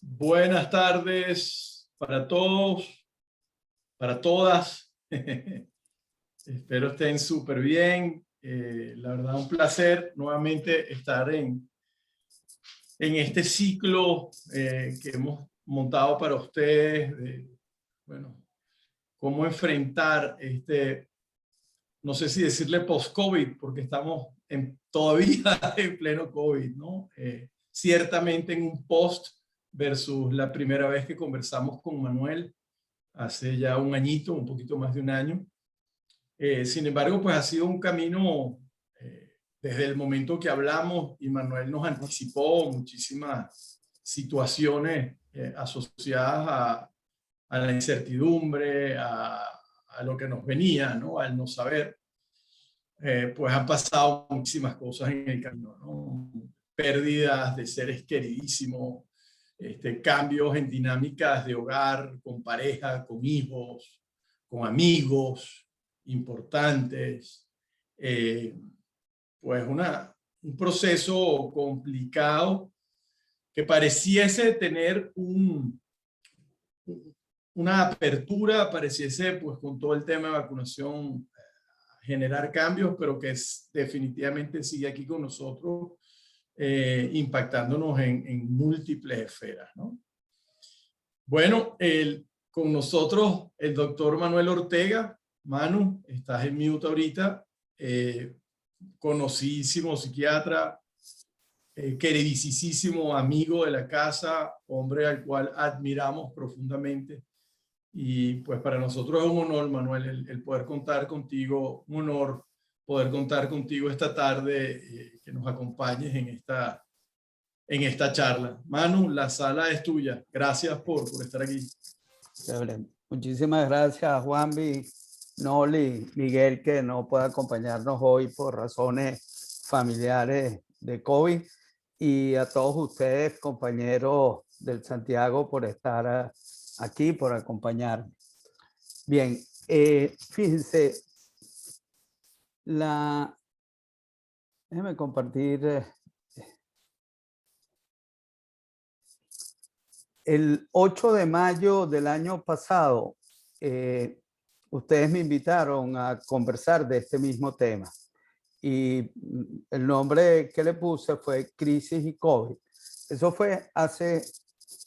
Buenas tardes para todos, para todas. Espero estén súper bien. La verdad, un placer nuevamente estar en este ciclo que hemos montado para ustedes de, bueno, cómo enfrentar no sé si decirle post-COVID, porque estamos todavía en pleno COVID, ¿no? Ciertamente en un post versus la primera vez que conversamos con Manuel, hace ya un añito, un poquito más de un año. Sin embargo, pues ha sido un camino desde el momento que hablamos y Manuel nos anticipó muchísimas situaciones asociadas a la incertidumbre, a lo que nos venía, ¿no? Al no saber. Pues han pasado muchísimas cosas en el camino, ¿no? Pérdidas de seres queridísimos, cambios en dinámicas de hogar, con pareja, con hijos, con amigos importantes. Pues un proceso complicado que pareciese tener una apertura, pareciese pues con todo el tema de vacunación generar cambios, pero que definitivamente sigue aquí con nosotros, impactándonos en múltiples esferas, ¿no? Bueno, con nosotros el doctor Manuel Ortega. Manu, estás en mute ahorita. Conocidísimo psiquiatra, queridísimo amigo de la casa, hombre al cual admiramos profundamente. Y pues para nosotros es un honor, Manuel, el poder contar contigo, un honor poder contar contigo esta tarde, que nos acompañes en esta charla. Manu, la sala es tuya. Gracias por estar aquí. Muchísimas gracias, Juanvi, Noli, Miguel, que no puede acompañarnos hoy por razones familiares de COVID, y a todos ustedes, compañeros del Santiago, por estar aquí, por acompañarme. Bien, fíjense, déjenme compartir. El 8 de mayo del año pasado, ustedes me invitaron a conversar de este mismo tema. Y el nombre que le puse fue Crisis y COVID. Eso fue hace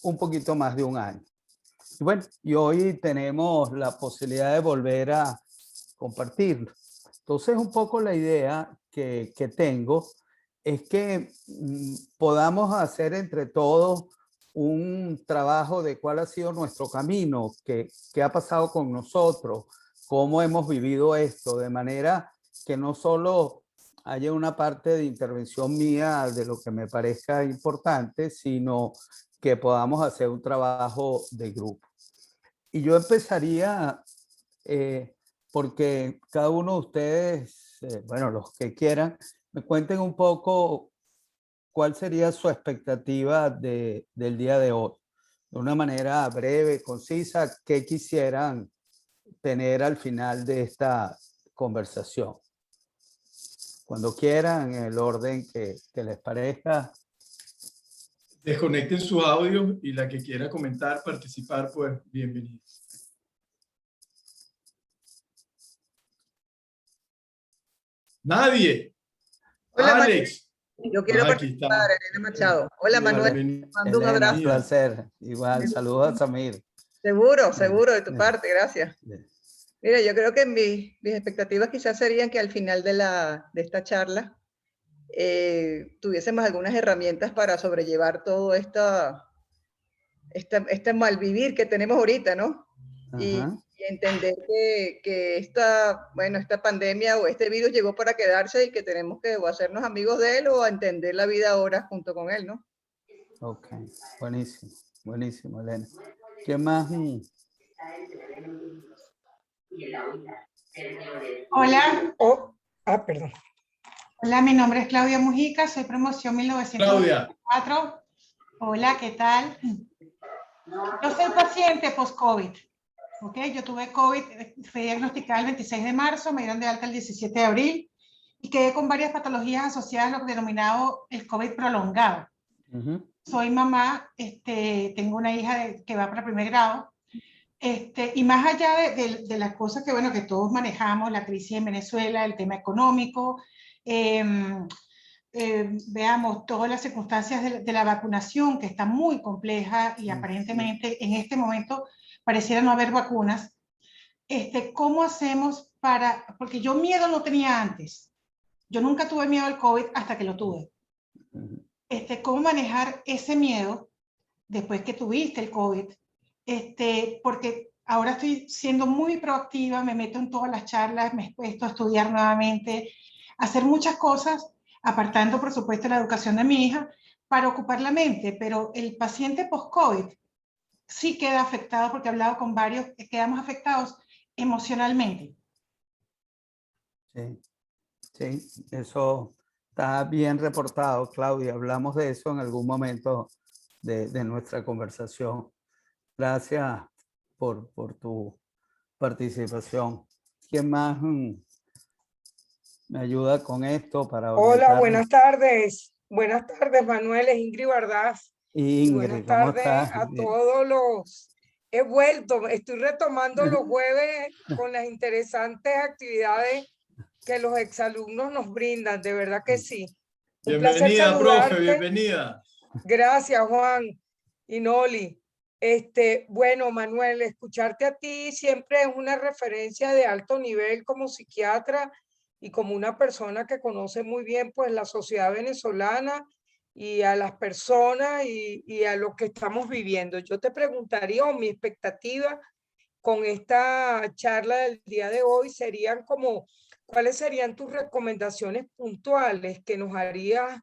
un poquito más de un año. Y bueno, y hoy tenemos la posibilidad de volver a compartirlo. Entonces, un poco la idea que tengo es que podamos hacer entre todos un trabajo de cuál ha sido nuestro camino, qué ha pasado con nosotros, cómo hemos vivido esto, de manera que no solo haya una parte de intervención mía de lo que me parezca importante, sino que podamos hacer un trabajo de grupo. Y yo empezaría porque cada uno de ustedes, bueno, los que quieran, me cuenten un poco cuál sería su expectativa del día de hoy. De una manera breve, concisa, ¿qué quisieran tener al final de esta conversación? Cuando quieran, en el orden que les parezca. Desconecten sus audios y la que quiera comentar, participar, pues bienvenido. Nadie. Hola, Alex. Yo quiero participar, Elena Machado. Hola, Manuel. Te mando un abrazo. Un placer. Igual, saludos a Samir. Seguro, de tu parte, gracias. Mira, yo creo que mis expectativas quizás serían que al final de esta charla tuviésemos algunas herramientas para sobrellevar todo este malvivir que tenemos ahorita, ¿no? Y entender que esta pandemia o este virus llegó para quedarse y que tenemos que o hacernos amigos de él o entender la vida ahora junto con él, ¿no? Ok, buenísimo, Elena. ¿Qué más? Hola. Perdón. Hola, mi nombre es Claudia Mujica, soy promoción 1994. Hola, ¿qué tal? Yo soy paciente post-COVID. Okay, yo tuve COVID, fui diagnosticada el 26 de marzo, me dieron de alta el 17 de abril y quedé con varias patologías asociadas a lo denominado el COVID prolongado. Soy mamá, tengo una hija que va para primer grado. Y más allá de las cosas que, bueno, que todos manejamos, la crisis en Venezuela, el tema económico, veamos todas las circunstancias de la vacunación, que está muy compleja y aparentemente en este momento pareciera no haber vacunas. ¿Cómo hacemos para, porque yo miedo no tenía antes, yo nunca tuve miedo al COVID hasta que lo tuve. ¿Cómo manejar ese miedo después que tuviste el COVID? Porque ahora estoy siendo muy proactiva, me meto en todas las charlas, me he puesto a estudiar nuevamente, a hacer muchas cosas, apartando por supuesto la educación de mi hija, para ocupar la mente, pero el paciente post-COVID sí queda afectado, porque he hablado con varios, quedamos afectados emocionalmente. Sí, sí, eso está bien reportado, Claudia. Hablamos de eso en algún momento de nuestra conversación. Gracias por tu participación. ¿Quién más me ayuda con esto para orientarme? Hola, buenas tardes. Buenas tardes, Manuel, es Ingrid Bardaz. Ingrid, buenas ¿cómo tardes estás? a todos los... He vuelto, estoy retomando los jueves con las interesantes actividades que los exalumnos nos brindan, de verdad que sí. Un placer Bienvenida, saludarte. profe, bienvenida. Gracias, Juan y Noli. Bueno, Manuel, escucharte a ti siempre es una referencia de alto nivel como psiquiatra y como una persona que conoce muy bien pues la sociedad venezolana y a las personas y a lo que estamos viviendo. Yo te preguntaría, o mi expectativa con esta charla del día de hoy serían como, ¿cuáles serían tus recomendaciones puntuales que nos harías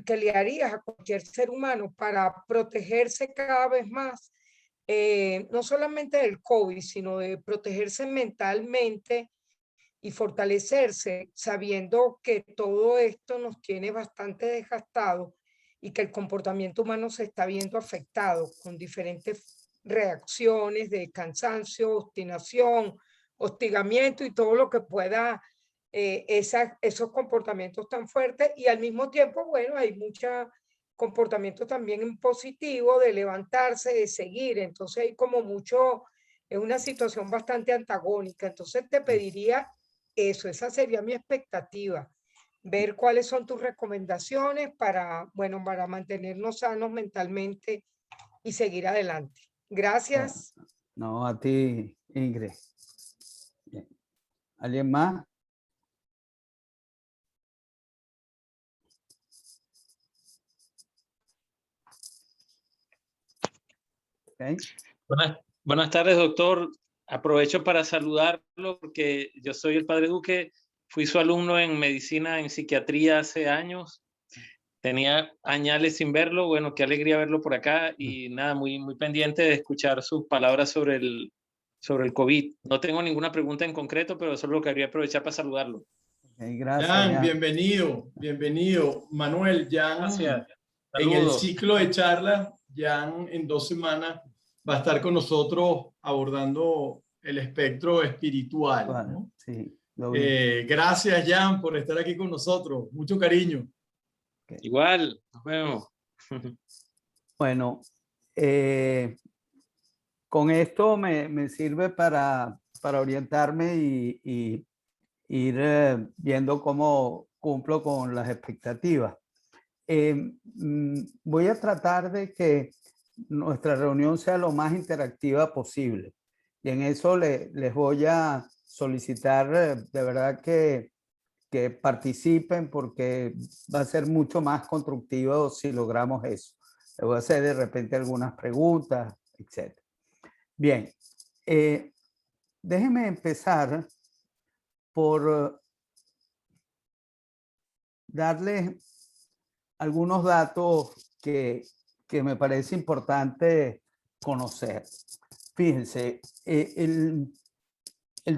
que le harías a cualquier ser humano para protegerse cada vez más, no solamente del COVID, sino de protegerse mentalmente y fortalecerse sabiendo que todo esto nos tiene bastante desgastados y que el comportamiento humano se está viendo afectado con diferentes reacciones de cansancio, obstinación, hostigamiento y todo lo que pueda esos comportamientos tan fuertes, y al mismo tiempo, bueno, hay muchos comportamientos también en positivo de levantarse, de seguir, entonces hay como mucho, es una situación bastante antagónica, entonces te pediría eso, esa sería mi expectativa, ver cuáles son tus recomendaciones para, bueno, para mantenernos sanos mentalmente y seguir adelante. Gracias. No, a ti, Ingrid. Bien. ¿Alguien más? Okay. Buenas tardes, doctor. Aprovecho para saludarlo porque yo soy el padre Duque. Fui su alumno en medicina, en psiquiatría hace años. Tenía añales sin verlo. Bueno, qué alegría verlo por acá y nada, muy pendiente de escuchar sus palabras sobre el COVID. No tengo ninguna pregunta en concreto, pero solo quería aprovechar para saludarlo. Okay, gracias. Jan, bienvenido. Manuel, Jan, gracias. En el ciclo de charlas, Jan en 2 semanas va a estar con nosotros abordando el espectro espiritual, ¿no? Sí, gracias, Jan, por estar aquí con nosotros. Mucho cariño. Okay. Igual, nos vemos. Bueno, con esto me sirve para orientarme y ir viendo cómo cumplo con las expectativas. Voy a tratar de que nuestra reunión sea lo más interactiva posible. Y en eso les voy a solicitar de verdad que participen, porque va a ser mucho más constructivo si logramos eso. Les voy a hacer de repente algunas preguntas, etc. Bien, déjenme empezar por darles algunos datos que me parece importante conocer. Fíjense, el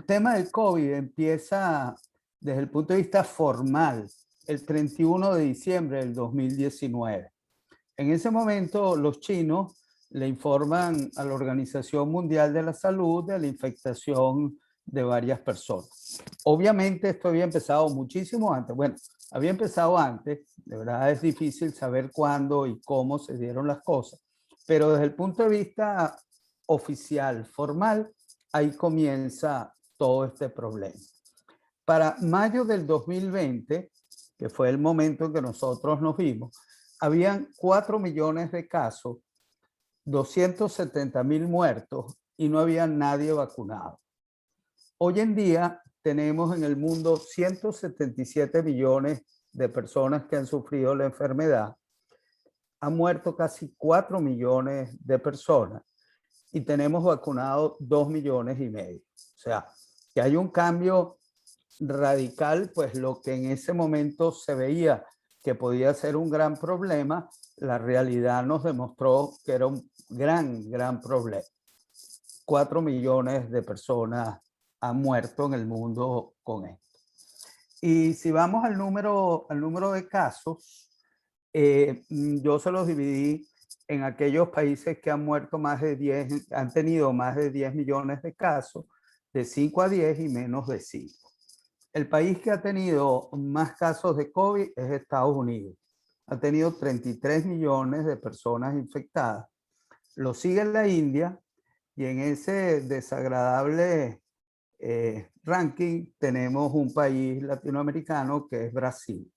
tema del COVID empieza desde el punto de vista formal el 31 de diciembre del 2019. En ese momento los chinos le informan a la Organización Mundial de la Salud de la infectación de varias personas. Obviamente esto había empezado muchísimo antes. Bueno, Había empezado antes, de verdad es difícil saber cuándo y cómo se dieron las cosas, pero desde el punto de vista oficial, formal, ahí comienza todo este problema. Para mayo del 2020, que fue el momento en que nosotros nos vimos, habían 4 millones de casos, 270.000 muertos y no había nadie vacunado. Hoy en día tenemos en el mundo 177 millones de personas que han sufrido la enfermedad. Han muerto casi 4 millones de personas y tenemos vacunados 2,5 millones. O sea, que hay un cambio radical, pues lo que en ese momento se veía que podía ser un gran problema, la realidad nos demostró que era un gran problema. 4 millones de personas han muerto en el mundo con esto. Y si vamos al número de casos, yo se los dividí en aquellos países que han muerto han tenido más de 10 millones de casos, de 5 a 10 y menos de 5. El país que ha tenido más casos de COVID es Estados Unidos. Ha tenido 33 millones de personas infectadas. Lo sigue la India y en ese desagradable ranking tenemos un país latinoamericano que es Brasil.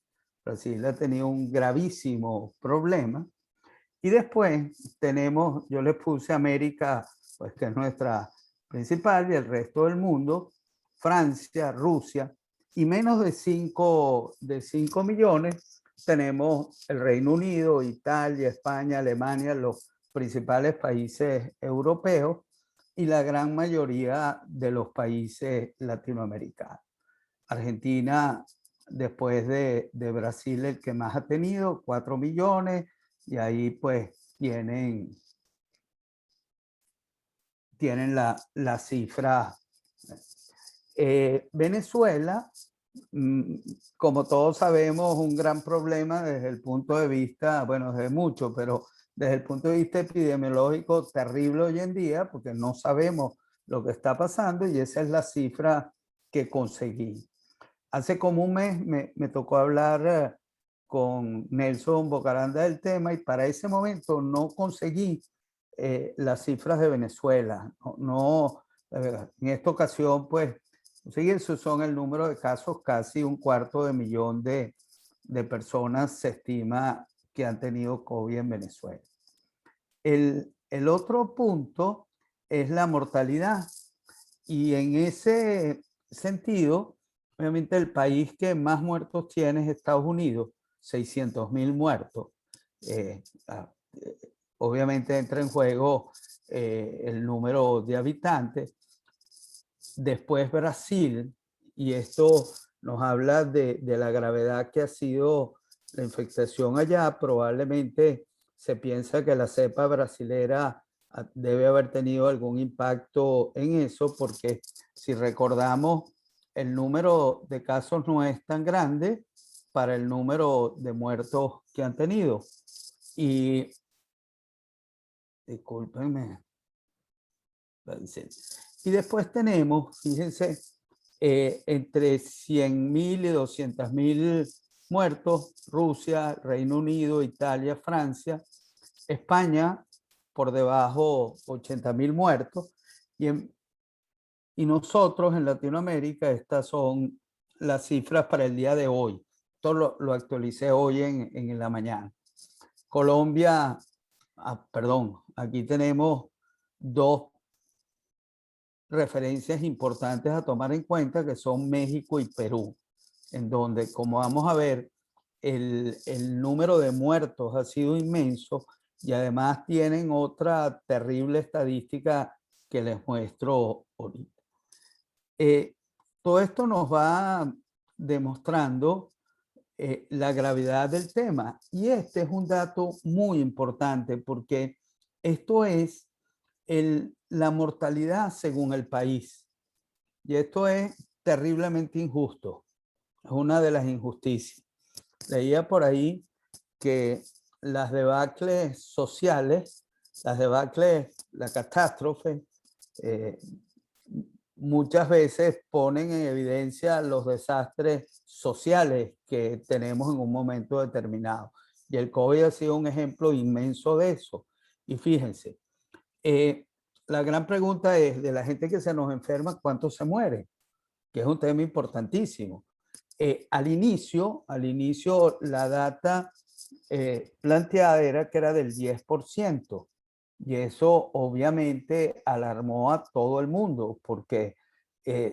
Brasil ha tenido un gravísimo problema. Y después tenemos, yo les puse América, pues que es nuestra principal, y el resto del mundo, Francia, Rusia, y menos de 5 millones tenemos el Reino Unido, Italia, España, Alemania, los principales países europeos y la gran mayoría de los países latinoamericanos. Argentina, después de Brasil, el que más ha tenido, 4 millones, y ahí pues tienen la cifra. Venezuela, como todos sabemos, un gran problema desde el punto de vista, bueno, desde mucho, pero desde el punto de vista epidemiológico terrible hoy en día, porque no sabemos lo que está pasando y esa es la cifra que conseguí. Hace como un mes me tocó hablar con Nelson Bocaranda del tema y para ese momento no conseguí las cifras de Venezuela. En esta ocasión, pues, esos son el número de casos, casi 250.000 de personas se estima que han tenido COVID en Venezuela. El otro punto es la mortalidad y en ese sentido, obviamente el país que más muertos tiene es Estados Unidos, 600.000 muertos. Obviamente entra en juego el número de habitantes. Después Brasil, y esto nos habla de la gravedad que ha sido la infectación allá. Probablemente se piensa que la cepa brasilera debe haber tenido algún impacto en eso, porque si recordamos, el número de casos no es tan grande para el número de muertos que han tenido. Y discúlpenme. Y después tenemos, fíjense, entre 100.000 y 200.000 muertos, Rusia, Reino Unido, Italia, Francia, España por debajo 80.000 muertos y nosotros en Latinoamérica estas son las cifras para el día de hoy. Esto lo actualicé hoy en la mañana. Colombia, perdón, aquí tenemos 2 referencias importantes a tomar en cuenta, que son México y Perú, en donde, como vamos a ver, el número de muertos ha sido inmenso y además tienen otra terrible estadística que les muestro ahorita. Todo esto nos va demostrando la gravedad del tema y este es un dato muy importante porque esto es la mortalidad según el país. Y esto es terriblemente injusto. Es una de las injusticias. Leía por ahí que las debacles sociales, la catástrofe, muchas veces ponen en evidencia los desastres sociales que tenemos en un momento determinado. Y el COVID ha sido un ejemplo inmenso de eso. Y fíjense, la gran pregunta es, de la gente que se nos enferma, ¿cuántos se mueren? Que es un tema importantísimo. Al inicio, la data planteada era que era del 10%. Y eso obviamente alarmó a todo el mundo, porque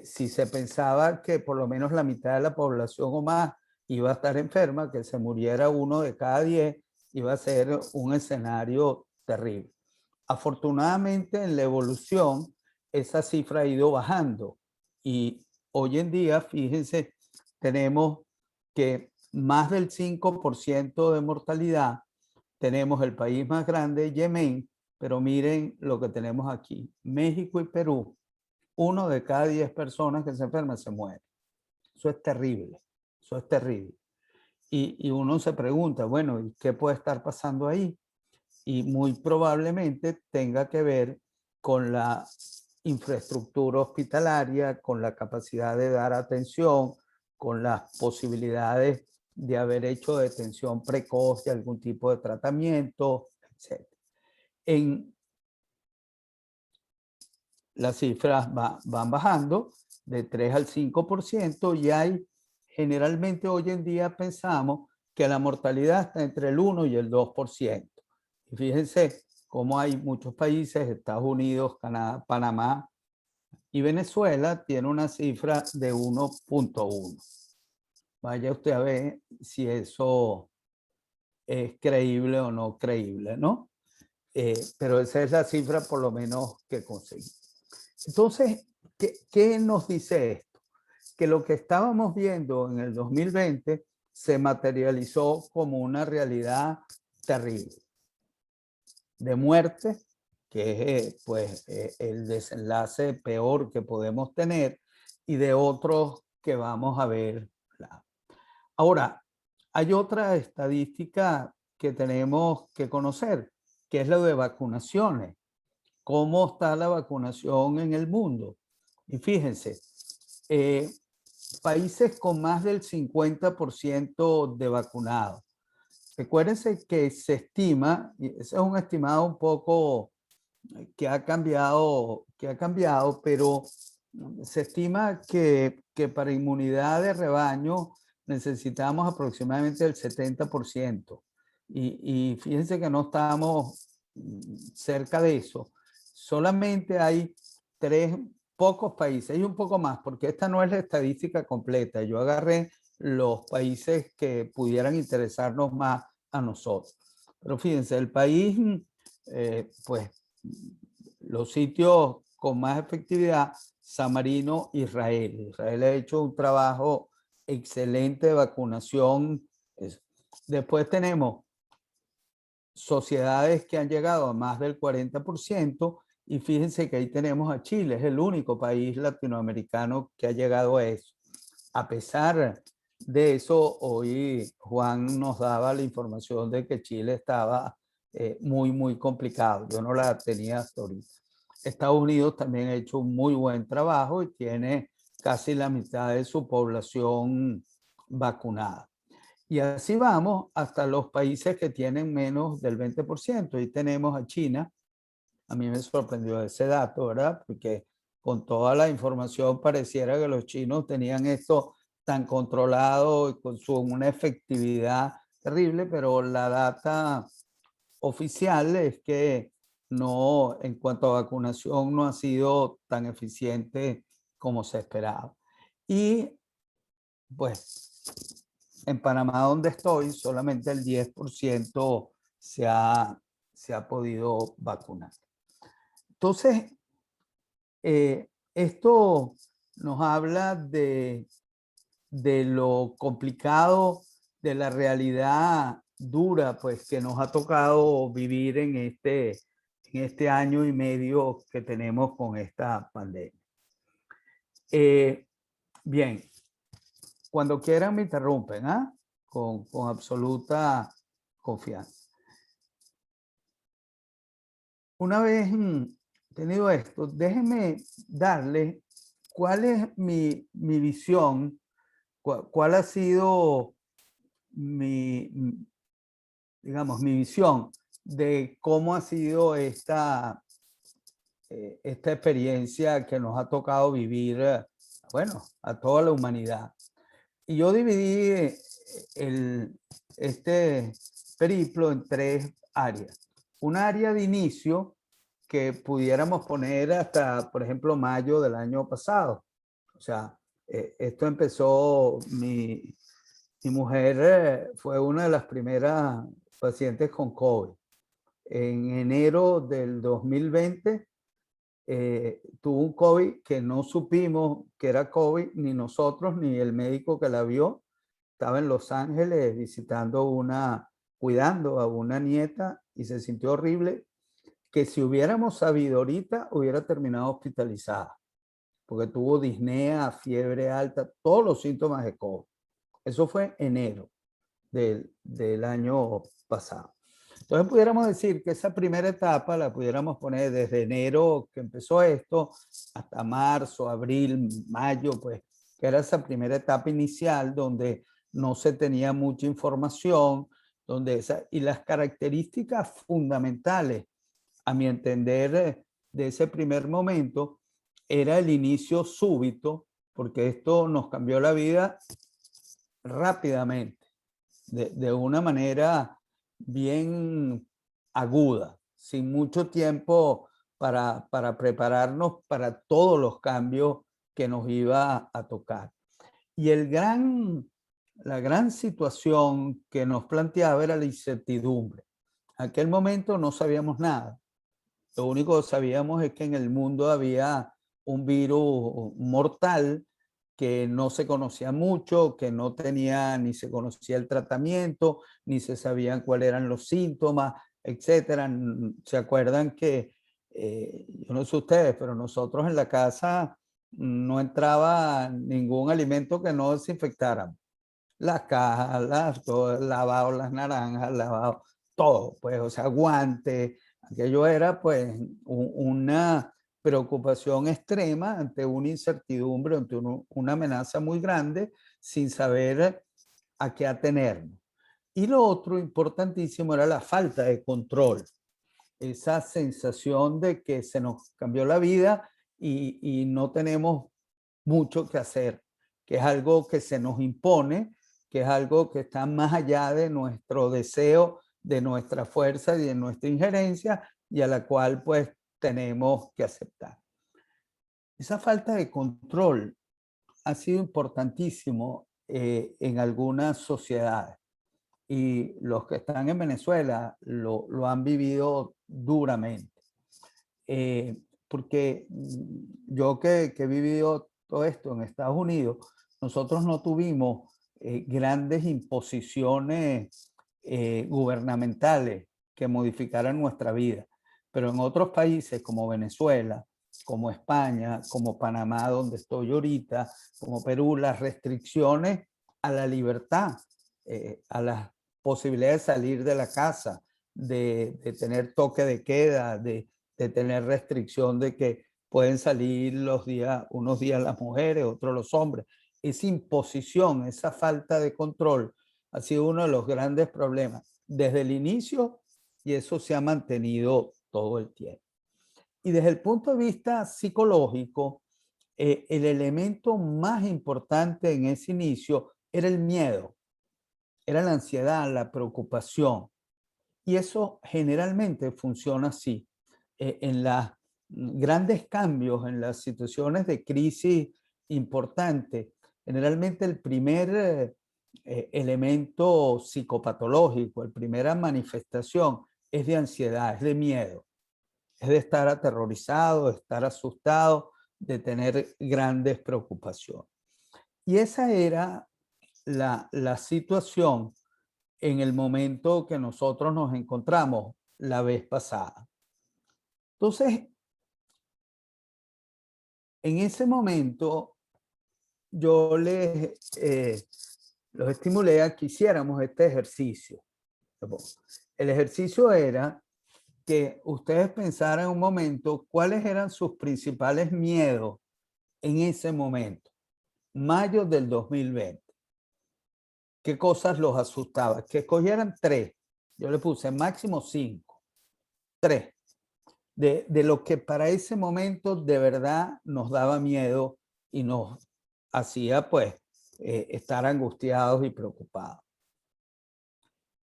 si se pensaba que por lo menos la mitad de la población o más iba a estar enferma, que se muriera 1 de cada 10, iba a ser un escenario terrible. Afortunadamente en la evolución esa cifra ha ido bajando y hoy en día, fíjense, tenemos que más del 5% de mortalidad. Tenemos el país más grande, Yemen, pero miren lo que tenemos aquí. México y Perú, 1 de cada 10 personas que se enferman se muere. Eso es terrible, eso es terrible. Y uno se pregunta, bueno, ¿y qué puede estar pasando ahí? Y muy probablemente tenga que ver con la infraestructura hospitalaria, con la capacidad de dar atención, con las posibilidades de haber hecho detención precoz de algún tipo de tratamiento, etc. Las cifras van bajando de 3 al 5% y hay, generalmente hoy en día pensamos que la mortalidad está entre el 1 y el 2%. Y fíjense cómo hay muchos países, Estados Unidos, Canadá, Panamá y Venezuela, tiene una cifra de 1.1. Vaya usted a ver si eso es creíble o no creíble, ¿no? Pero esa es la cifra por lo menos que conseguí. Entonces, ¿qué nos dice esto? Que lo que estábamos viendo en el 2020 se materializó como una realidad terrible de muerte, que es pues, el desenlace peor que podemos tener, y de otros que vamos a ver. Ahora, hay otra estadística que tenemos que conocer, que es la de vacunaciones. ¿Cómo está la vacunación en el mundo? Y fíjense, países con más del 50% de vacunados. Recuérdense que se estima, y ese es un estimado un poco que ha cambiado, pero se estima que para inmunidad de rebaño necesitamos aproximadamente el 70%. Y fíjense que no estamos cerca de eso. Solamente hay pocos países, y un poco más, porque esta no es la estadística completa. Yo agarré los países que pudieran interesarnos más a nosotros. Pero fíjense, el país, pues, los sitios con más efectividad, San Marino, Israel. Israel ha hecho un trabajo excelente de vacunación. Después tenemos sociedades que han llegado a más del 40%, y fíjense que ahí tenemos a Chile, es el único país latinoamericano que ha llegado a eso. A pesar de eso, hoy Juan nos daba la información de que Chile estaba muy complicado. Yo no la tenía hasta ahorita. Estados Unidos también ha hecho un muy buen trabajo y tiene casi la mitad de su población vacunada. Y así vamos hasta los países que tienen menos del 20%. Ahí tenemos a China. A mí me sorprendió ese dato, ¿verdad? Porque con toda la información pareciera que los chinos tenían esto tan controlado y con una efectividad terrible, pero la data oficial es que no, en cuanto a vacunación, no ha sido tan eficiente como se esperaba. Y pues en Panamá, donde estoy, solamente el 10% se ha podido vacunar. Entonces, esto nos habla de lo complicado, de la realidad dura, pues, que nos ha tocado vivir en este año y medio que tenemos con esta pandemia. Bien, cuando quieran me interrumpen, ¿ah? Con absoluta confianza. Una vez tenido esto, déjenme darle ¿cuál es mi visión? ¿Cuál ha sido digamos, mi visión de cómo ha sido esta experiencia que nos ha tocado vivir, bueno, a toda la humanidad? Y yo dividí este periplo en 3 áreas. Un área de inicio que pudiéramos poner hasta, por ejemplo, mayo del año pasado. O sea, esto empezó, mi mujer fue una de las primeras pacientes con COVID. En enero del 2020 tuvo un COVID que no supimos que era COVID, ni nosotros, ni el médico que la vio. Estaba en Los Ángeles cuidando a una nieta y se sintió horrible, que si hubiéramos sabido ahorita hubiera terminado hospitalizada, porque tuvo disnea, fiebre alta, todos los síntomas de COVID. Eso fue enero del año pasado. Entonces pudiéramos decir que esa primera etapa la pudiéramos poner desde enero que empezó esto hasta marzo, abril, mayo, pues que era esa primera etapa inicial donde no se tenía mucha información, y las características fundamentales, a mi entender, de ese primer momento era el inicio súbito, porque esto nos cambió la vida rápidamente, de una manera bien aguda, sin mucho tiempo para prepararnos para todos los cambios que nos iba a tocar. Y la gran situación que nos planteaba era la incertidumbre. En aquel momento no sabíamos nada. Lo único que sabíamos es que en el mundo había un virus mortal que no se conocía mucho, que no tenía ni se conocía el tratamiento, ni se sabían cuáles eran los síntomas, etcétera. ¿Se acuerdan que, yo no sé ustedes, pero nosotros en la casa no entraba ningún alimento que no desinfectáramos? Las cajas, lavado las naranjas, lavado todo, pues, o sea, guantes. Aquello era, pues, una preocupación extrema ante una incertidumbre, ante una amenaza muy grande, sin saber a qué atenernos. Y lo otro importantísimo era la falta de control, esa sensación de que se nos cambió la vida y no tenemos mucho que hacer, que es algo que se nos impone, que es algo que está más allá de nuestro deseo, de nuestra fuerza y de nuestra injerencia, y a la cual pues tenemos que aceptar. Esa falta de control ha sido importantísimo en algunas sociedades, y los que están en Venezuela lo han vivido duramente. Porque yo que he vivido todo esto en Estados Unidos, nosotros no tuvimos grandes imposiciones gubernamentales que modificaran nuestra vida, pero en otros países como Venezuela, como España, como Panamá, donde estoy ahorita, como Perú, las restricciones a la libertad, a las posibilidades de salir de la casa, de tener toque de queda, de tener restricción de que pueden salir unos días las mujeres, otros los hombres. Esa imposición, esa falta de control ha sido uno de los grandes problemas desde el inicio, y eso se ha mantenido todo el tiempo. Y desde el punto de vista psicológico, el elemento más importante en ese inicio era el miedo, era la ansiedad, la preocupación. Y eso generalmente funciona así. En los grandes cambios, en las situaciones de crisis importante, generalmente el primer elemento psicopatológico, la primera manifestación es de ansiedad, es de miedo, es de estar aterrorizado, de estar asustado, de tener grandes preocupaciones. Y esa era la situación en el momento que nosotros nos encontramos la vez pasada. Entonces, en ese momento, yo los estimulé a que hiciéramos este ejercicio. El ejercicio era que ustedes pensaran un momento cuáles eran sus principales miedos en ese momento, mayo del 2020. ¿Qué cosas los asustaba? Que escogieran 3. Yo le puse máximo 5. 3. De lo que para ese momento de verdad nos daba miedo y nos hacía pues estar angustiados y preocupados.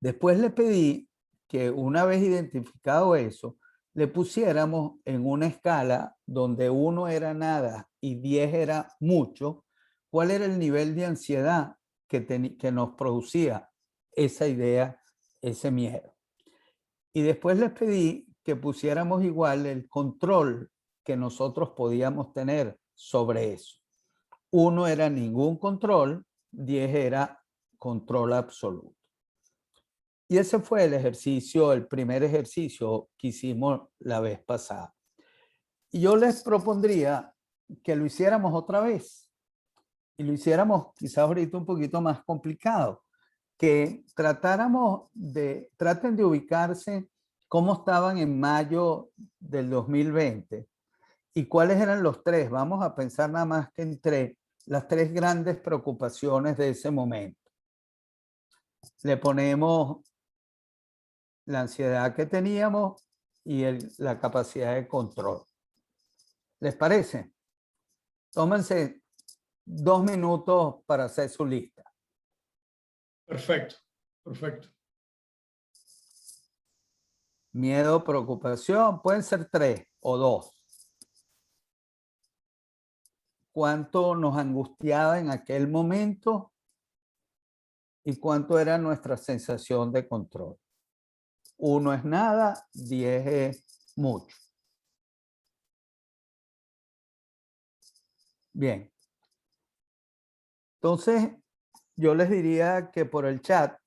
Después le pedí que una vez identificado eso, le pusiéramos en una escala donde 1 era nada y 10 era mucho, cuál era el nivel de ansiedad que nos producía esa idea, ese miedo. Y después les pedí que pusiéramos igual el control que nosotros podíamos tener sobre eso. 1 era ningún control, 10 era control absoluto. Y ese fue el ejercicio, el primer ejercicio que hicimos la vez pasada. Y yo les propondría que lo hiciéramos otra vez. Y lo hiciéramos quizás ahorita un poquito más complicado. Que traten de ubicarse cómo estaban en mayo del 2020 y cuáles eran los 3. Vamos a pensar nada más que en 3, las 3 grandes preocupaciones de ese momento. Le ponemos la ansiedad que teníamos y la capacidad de control. ¿Les parece? Tómense 2 minutos para hacer su lista. Perfecto, perfecto. Miedo, preocupación, pueden ser 3 o 2. ¿Cuánto nos angustiaba en aquel momento y cuánto era nuestra sensación de control? 1 es nada, 10 es mucho. Bien. Entonces, yo les diría que por el chat,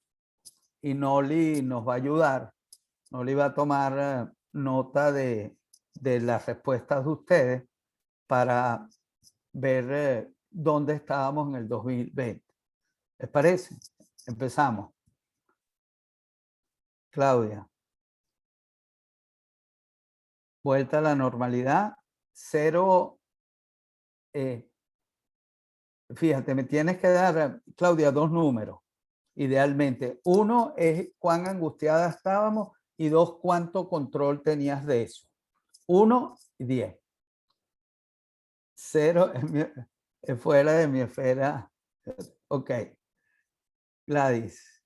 y Noli nos va a ayudar, Noli va a tomar nota de las respuestas de ustedes para ver dónde estábamos en el 2020. ¿Les parece? Empezamos. Claudia. Vuelta a la normalidad. 0. Fíjate, me tienes que dar, Claudia, 2 números. Idealmente. 1 es cuán angustiada estábamos y 2, cuánto control tenías de eso. 1 y 10. 0 es fuera de mi esfera. Ok. Gladys.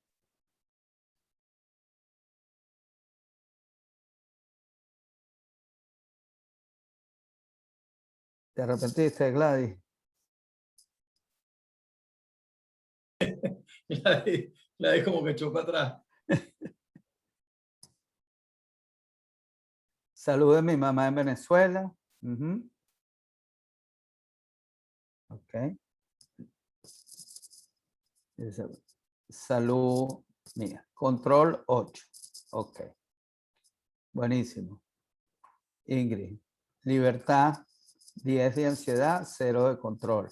¿Te arrepentiste, Gladys? Gladys como que echó para atrás. Salud de mi mamá en Venezuela. Ok. Salud mía. Control 8. Ok. Buenísimo. Ingrid. Libertad 10 de ansiedad, 0 de control.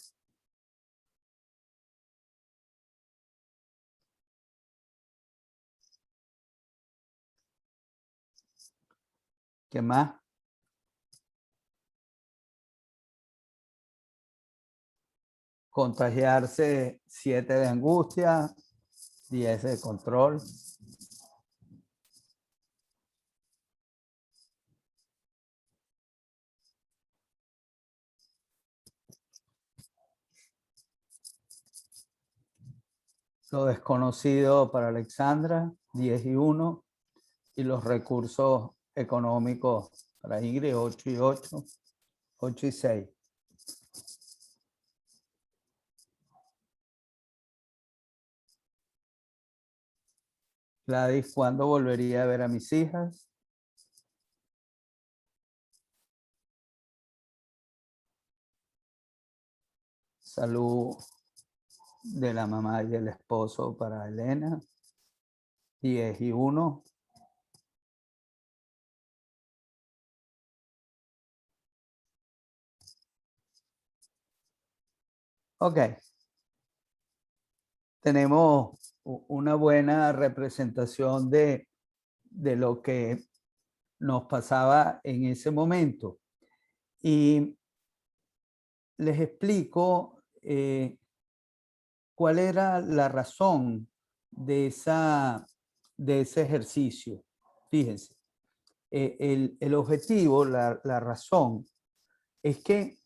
¿Qué más? Contagiarse 7 de angustia, 10 de control. Lo desconocido para Alexandra, 10 y 1. Y los recursos económicos para Ingrid, 8 y 8. 8 y 6. Gladys, ¿cuándo volvería a ver a mis hijas? Salud de la mamá y del esposo para Elena. 10 y 1. Ok. Tenemos una buena representación de lo que nos pasaba en ese momento. Y les explico cuál era la razón de ese ejercicio. Fíjense, el objetivo, la razón, es que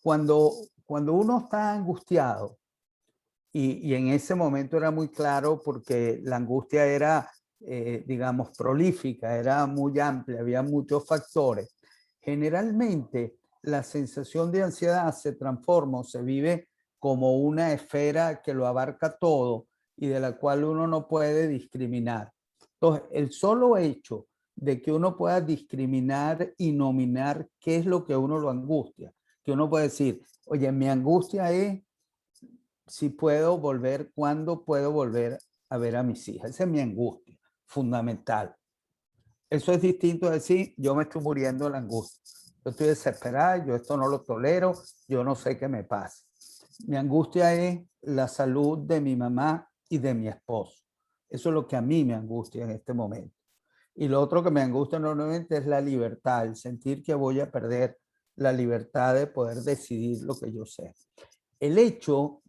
cuando uno está angustiado, y en ese momento era muy claro porque la angustia era, digamos, prolífica, era muy amplia, había muchos factores. Generalmente la sensación de ansiedad se transforma o se vive como una esfera que lo abarca todo y de la cual uno no puede discriminar. Entonces, el solo hecho de que uno pueda discriminar y nominar qué es lo que uno lo angustia, que uno puede decir, oye, mi angustia es si puedo volver, cuándo puedo volver a ver a mis hijas. Esa es mi angustia fundamental. Eso es distinto a decir, yo me estoy muriendo de la angustia. Yo estoy desesperada, yo esto no lo tolero, yo no sé qué me pasa. Mi angustia es la salud de mi mamá y de mi esposo. Eso es lo que a mí me angustia en este momento. Y lo otro que me angustia normalmente es la libertad, el sentir que voy a perder la libertad de poder decidir lo que yo sé. El hecho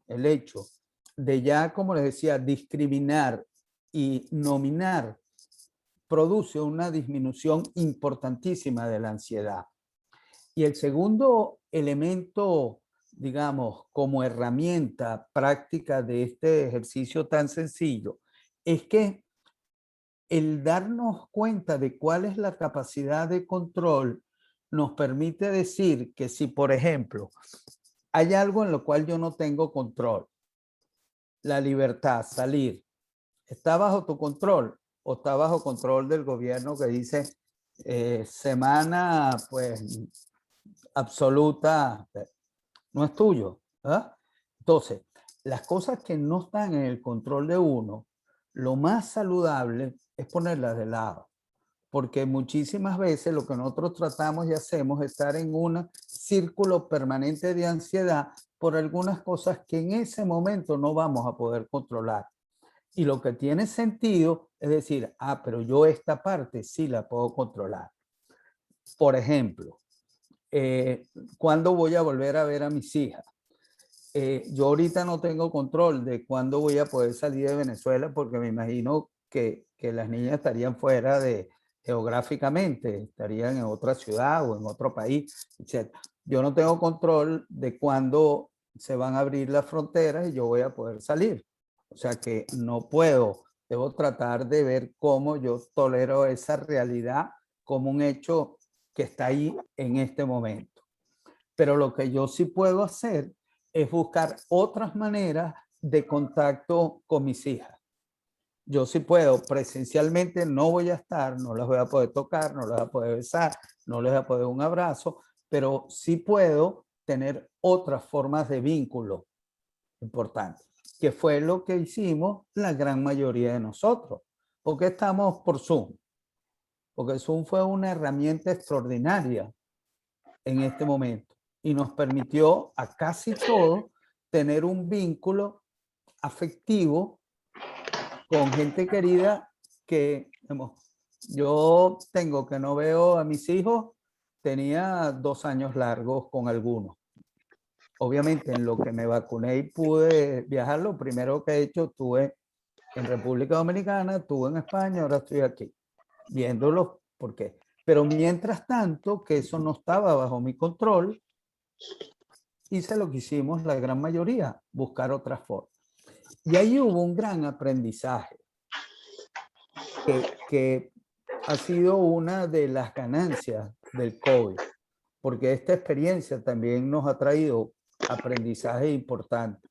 de ya, como les decía, discriminar y nominar produce una disminución importantísima de la ansiedad. Y el segundo elemento, digamos, como herramienta práctica de este ejercicio tan sencillo, es que el darnos cuenta de cuál es la capacidad de control nos permite decir que si, por ejemplo, hay algo en lo cual yo no tengo control, la libertad, salir, ¿está bajo tu control o está bajo control del gobierno que dice semana pues absoluta? No es tuyo, ¿verdad? Entonces, las cosas que no están en el control de uno, lo más saludable es ponerlas de lado. Porque muchísimas veces lo que nosotros tratamos y hacemos es estar en un círculo permanente de ansiedad por algunas cosas que en ese momento no vamos a poder controlar. Y lo que tiene sentido es decir, pero yo esta parte sí la puedo controlar. Por ejemplo, ¿cuándo voy a volver a ver a mis hijas? Yo ahorita no tengo control de cuándo voy a poder salir de Venezuela porque me imagino que las niñas estarían fuera geográficamente, estarían en otra ciudad o en otro país, etc. Yo no tengo control de cuándo se van a abrir las fronteras y yo voy a poder salir. O sea que no puedo, debo tratar de ver cómo yo tolero esa realidad como un hecho que está ahí en este momento. Pero lo que yo sí puedo hacer es buscar otras maneras de contacto con mis hijas. Yo sí puedo, presencialmente no voy a estar, no las voy a poder tocar, no las voy a poder besar, no les voy a poder dar un abrazo, pero sí puedo tener otras formas de vínculo importantes, que fue lo que hicimos la gran mayoría de nosotros. ¿Por qué estamos por Zoom? Porque Zoom fue una herramienta extraordinaria en este momento y nos permitió a casi todos tener un vínculo afectivo con gente querida que, digamos, yo tengo que no veo a mis hijos, tenía 2 años largos con algunos. Obviamente en lo que me vacuné y pude viajar, lo primero que he hecho, estuve en República Dominicana, estuve en España, ahora estoy aquí, viéndolos, ¿por qué? Pero mientras tanto, que eso no estaba bajo mi control, hice lo que hicimos la gran mayoría, buscar otras formas. Y ahí hubo un gran aprendizaje que ha sido una de las ganancias del COVID, porque esta experiencia también nos ha traído aprendizaje importante.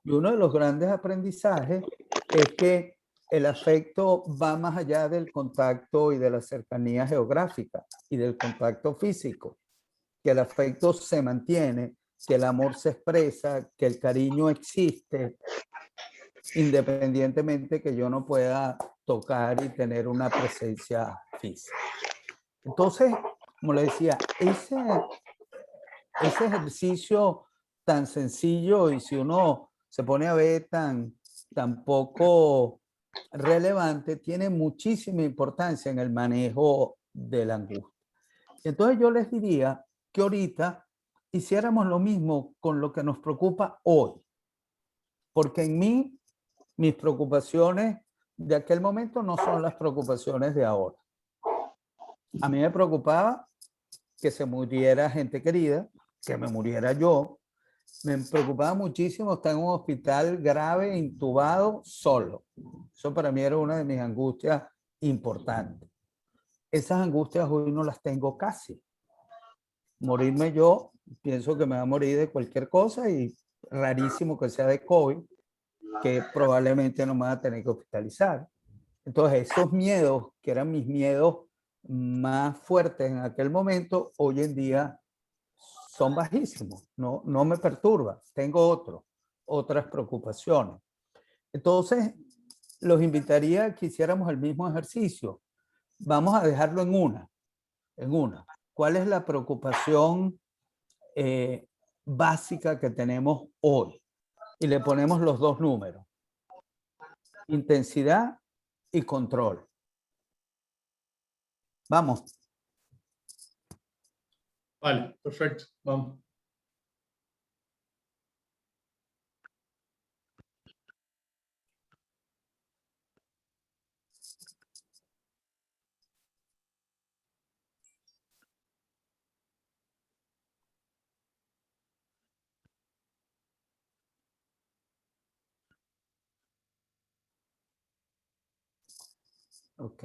Y uno de los grandes aprendizajes es que el afecto va más allá del contacto y de la cercanía geográfica y del contacto físico, que el afecto se mantiene, que el amor se expresa, que el cariño existe, independientemente que yo no pueda tocar y tener una presencia física. Entonces, como le decía, ese ejercicio tan sencillo y si uno se pone a ver tan poco relevante, tiene muchísima importancia en el manejo de la angustia. Entonces yo les diría que ahorita hiciéramos lo mismo con lo que nos preocupa hoy. Porque en mí, mis preocupaciones de aquel momento no son las preocupaciones de ahora. A mí me preocupaba que se muriera gente querida, que me muriera yo. Me preocupaba muchísimo estar en un hospital grave, intubado, solo. Eso para mí era una de mis angustias importantes. Esas angustias hoy no las tengo casi. Morirme yo, pienso que me va a morir de cualquier cosa y rarísimo que sea de COVID, que probablemente no me va a tener que hospitalizar. Entonces, esos miedos, que eran mis miedos más fuertes en aquel momento, hoy en día son bajísimos, no me perturba, tengo otras preocupaciones. Entonces, los invitaría a que hiciéramos el mismo ejercicio. Vamos a dejarlo en una. ¿Cuál es la preocupación básica que tenemos hoy? Y le ponemos los dos números: intensidad y control. Vamos. Vale, perfecto. Vamos. Ok.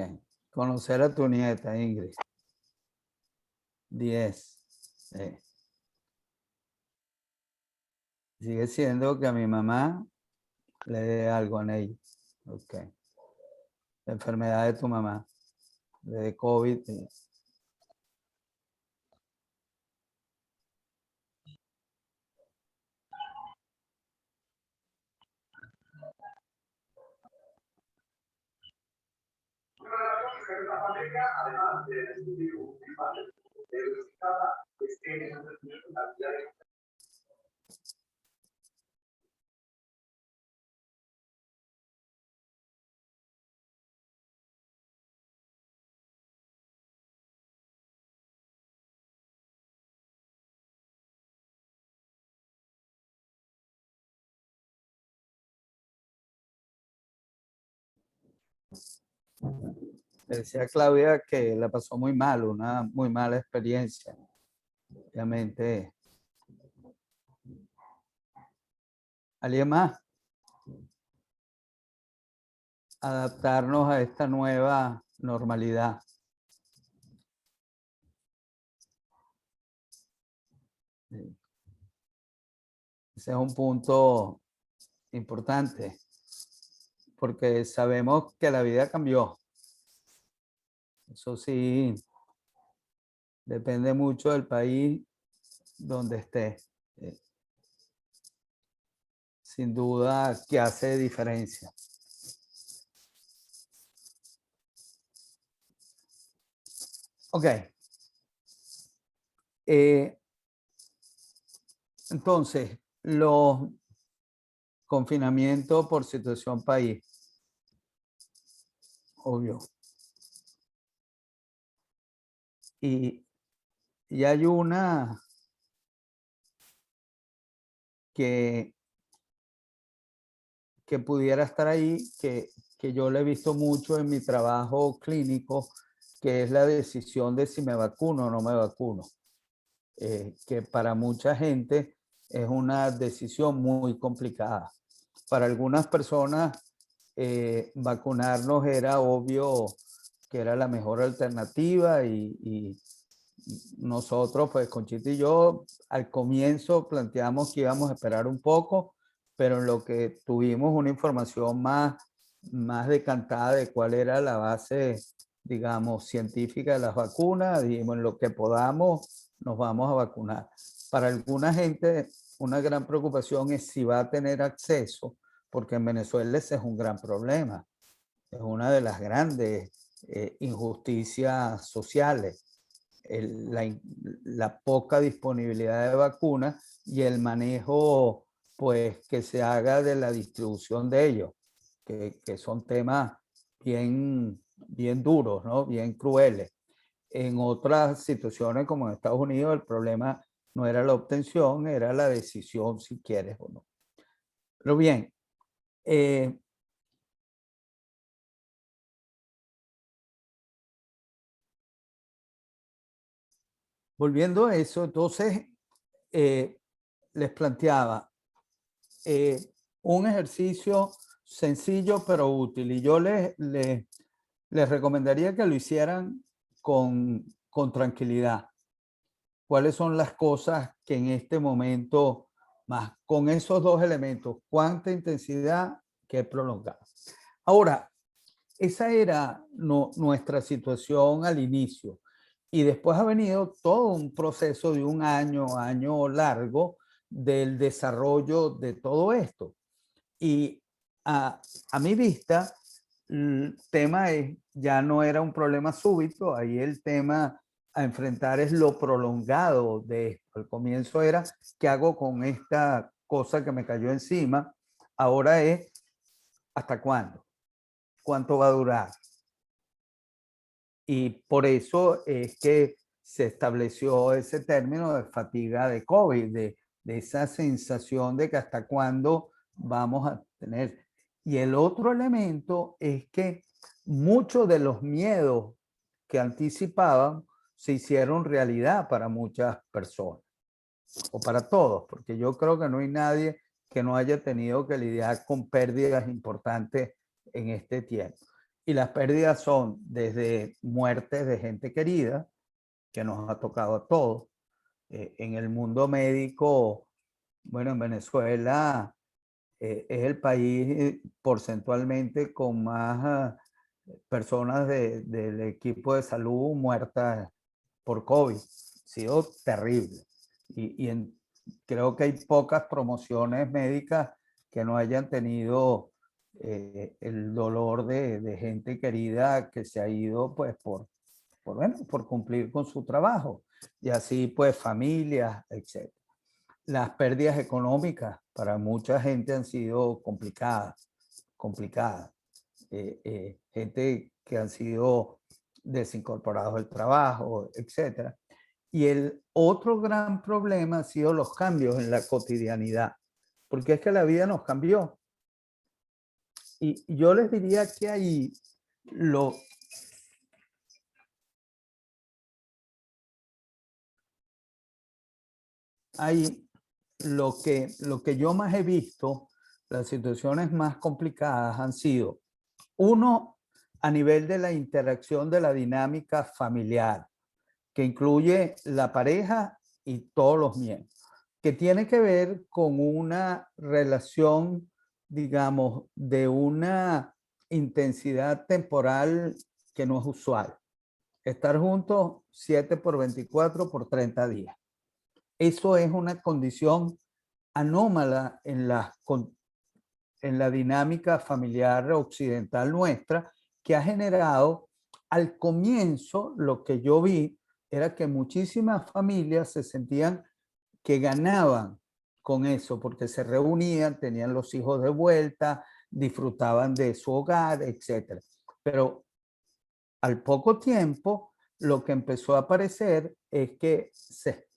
Conocer a tu nieta, Ingrid. 10. Sí. Sigue siendo que a mi mamá le dé algo a ella. Ok. La enfermedad de tu mamá, de COVID. Decía Claudia que la pasó muy mal, una muy mala experiencia. Obviamente. ¿Alguien más? Adaptarnos a esta nueva normalidad. Ese es un punto importante, porque sabemos que la vida cambió. Eso sí, depende mucho del país donde esté. Sin duda que hace diferencia. Ok. Entonces, los confinamientos por situación país. Obvio. Y hay una que pudiera estar ahí, que yo le he visto mucho en mi trabajo clínico, que es la decisión de si me vacuno o no me vacuno. Que para mucha gente es una decisión muy complicada. Para algunas personas, vacunarnos era obvio que era la mejor alternativa y nosotros, pues Conchita y yo, al comienzo planteamos que íbamos a esperar un poco, pero en lo que tuvimos una información más decantada de cuál era la base, digamos, científica de las vacunas, dijimos, en lo que podamos, nos vamos a vacunar. Para alguna gente, una gran preocupación es si va a tener acceso, porque en Venezuela ese es un gran problema. Es una de las grandes injusticias sociales. La poca disponibilidad de vacunas y el manejo, pues, que se haga de la distribución de ellos, que son temas bien duros, ¿no? Bien crueles. En otras situaciones, como en Estados Unidos, el problema No era la obtención, era la decisión si quieres o no. Pero bien, volviendo a eso, entonces les planteaba un ejercicio sencillo pero útil, y yo les recomendaría que lo hicieran con tranquilidad. ¿Cuáles son las cosas que en este momento, más con esos dos elementos, cuánta intensidad, qué prolongada? Ahora, esa era nuestra situación al inicio, y después ha venido todo un proceso de un año largo del desarrollo de todo esto. Y a mi vista, el tema ya no era un problema súbito, ahí el tema a enfrentar es lo prolongado de esto. Al comienzo era, ¿qué hago con esta cosa que me cayó encima? Ahora es, ¿hasta cuándo? ¿Cuánto va a durar? Y por eso es que se estableció ese término de fatiga de COVID, de esa sensación de que hasta cuándo vamos a tener. Y el otro elemento es que muchos de los miedos que anticipaban se hicieron realidad para muchas personas, o para todos, porque yo creo que no hay nadie que no haya tenido que lidiar con pérdidas importantes en este tiempo. Y las pérdidas son desde muertes de gente querida, que nos ha tocado a todos. En el mundo médico, bueno, en Venezuela es el país porcentualmente con más personas del equipo de salud muertas por COVID. Ha sido terrible. Creo que hay pocas promociones médicas que no hayan tenido el dolor de gente querida que se ha ido pues por cumplir con su trabajo, y así pues familias, etc. Las pérdidas económicas para mucha gente han sido complicadas. Gente que han sido desincorporados del trabajo, etc. Y el otro gran problema ha sido los cambios en la cotidianidad, porque es que la vida nos cambió. Y yo les diría que ahí lo que yo más he visto, las situaciones más complicadas han sido, uno, a nivel de la interacción de la dinámica familiar, que incluye la pareja y todos los miembros, que tiene que ver con una relación, digamos, de una intensidad temporal que no es usual. Estar juntos 7x24 por 30 días. Eso es una condición anómala en la dinámica familiar occidental nuestra, que ha generado, al comienzo, lo que yo vi era que muchísimas familias se sentían que ganaban con eso, porque se reunían, tenían los hijos de vuelta, disfrutaban de su hogar, etc. Pero al poco tiempo, lo que empezó a aparecer es que se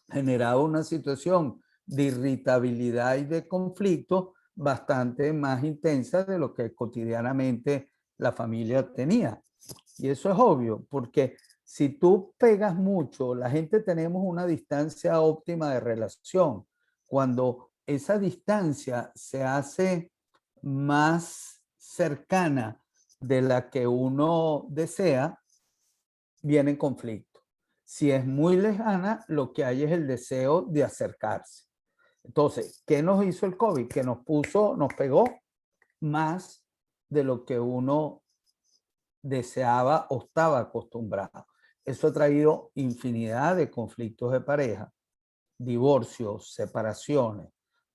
generaba una situación de irritabilidad y de conflicto bastante más intensa de lo que cotidianamente la familia tenía. Y eso es obvio, porque si tú pegas mucho, la gente tenemos una distancia óptima de relación. Cuando esa distancia se hace más cercana de la que uno desea, viene en conflicto. Si es muy lejana, lo que hay es el deseo de acercarse. Entonces, ¿qué nos hizo el COVID? Que nos pegó más de lo que uno deseaba o estaba acostumbrado. Eso ha traído infinidad de conflictos de pareja, divorcios, separaciones,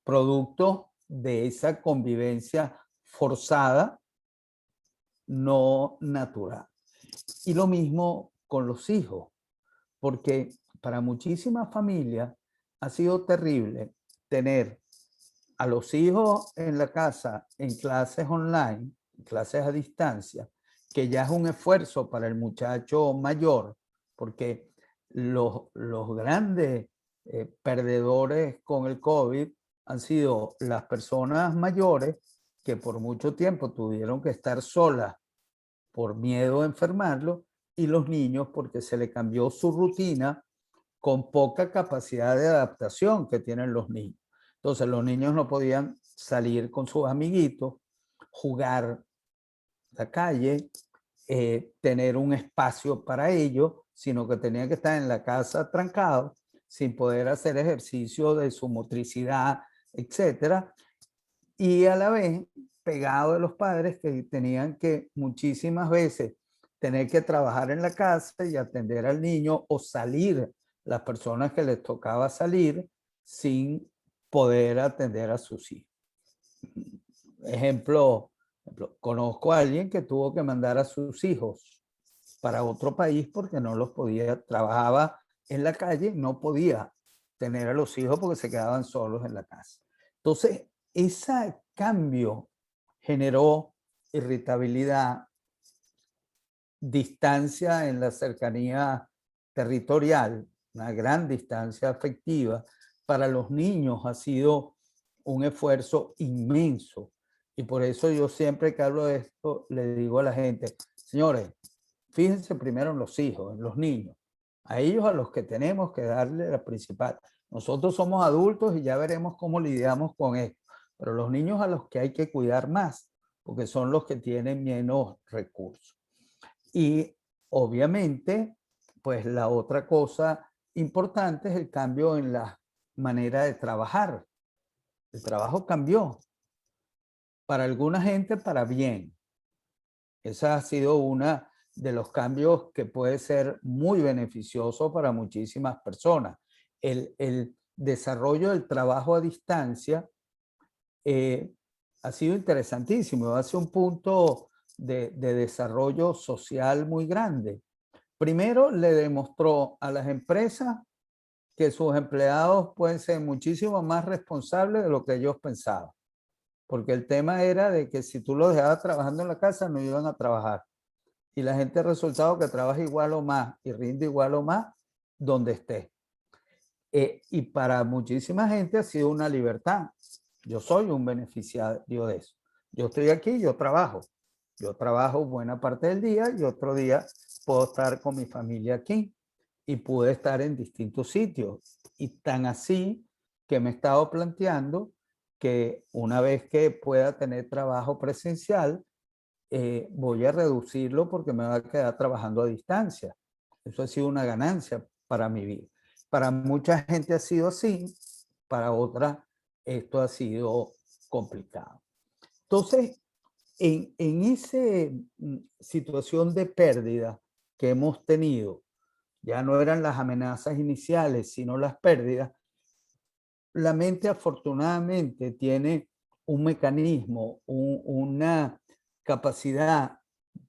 producto de esa convivencia forzada, no natural. Y lo mismo con los hijos, porque para muchísimas familias ha sido terrible tener a los hijos en la casa en clases online, clases a distancia, que ya es un esfuerzo para el muchacho mayor, porque los grandes perdedores con el COVID han sido las personas mayores que por mucho tiempo tuvieron que estar solas por miedo a enfermarlo, y los niños porque se le cambió su rutina con poca capacidad de adaptación que tienen los niños. Entonces los niños no podían salir con sus amiguitos, jugar a la calle, tener un espacio para ellos, sino que tenían que estar en la casa trancados, sin poder hacer ejercicio de su motricidad, etcétera, y a la vez pegado de los padres que tenían que muchísimas veces tener que trabajar en la casa y atender al niño, o salir las personas que les tocaba salir sin poder atender a sus hijos. Ejemplo, conozco a alguien que tuvo que mandar a sus hijos para otro país porque no los podía, trabajaba en la calle, no podía tener a los hijos porque se quedaban solos en la casa. Entonces, ese cambio generó irritabilidad, distancia en la cercanía territorial, una gran distancia afectiva. Para los niños ha sido un esfuerzo inmenso. Y por eso yo siempre que hablo de esto, le digo a la gente, señores, fíjense primero en los hijos, en los niños. A ellos a los que tenemos que darle la principal. Nosotros somos adultos y ya veremos cómo lidiamos con esto. Pero los niños a los que hay que cuidar más, porque son los que tienen menos recursos. Y obviamente, pues la otra cosa importante es el cambio en la manera de trabajar. El trabajo cambió. Para alguna gente, para bien. Esa ha sido una de los cambios que puede ser muy beneficioso para muchísimas personas. El desarrollo del trabajo a distancia ha sido interesantísimo. Hace un punto de desarrollo social muy grande. Primero, le demostró a las empresas que sus empleados pueden ser muchísimo más responsables de lo que ellos pensaban. Porque el tema era de que si tú los dejabas trabajando en la casa, no iban a trabajar. Y la gente resultado que trabaja igual o más y rinde igual o más donde esté. Y para muchísima gente ha sido una libertad. Yo soy un beneficiario de eso. Yo estoy aquí, yo trabajo. Yo trabajo buena parte del día y otro día puedo estar con mi familia aquí. Y pude estar en distintos sitios. Y tan así que me he estado planteando que una vez que pueda tener trabajo presencial, voy a reducirlo porque me va a quedar trabajando a distancia. Eso ha sido una ganancia para mi vida. Para mucha gente ha sido así, para otra esto ha sido complicado. Entonces, en esa situación de pérdida que hemos tenido, ya no eran las amenazas iniciales, sino las pérdidas, la mente afortunadamente tiene un mecanismo, una capacidad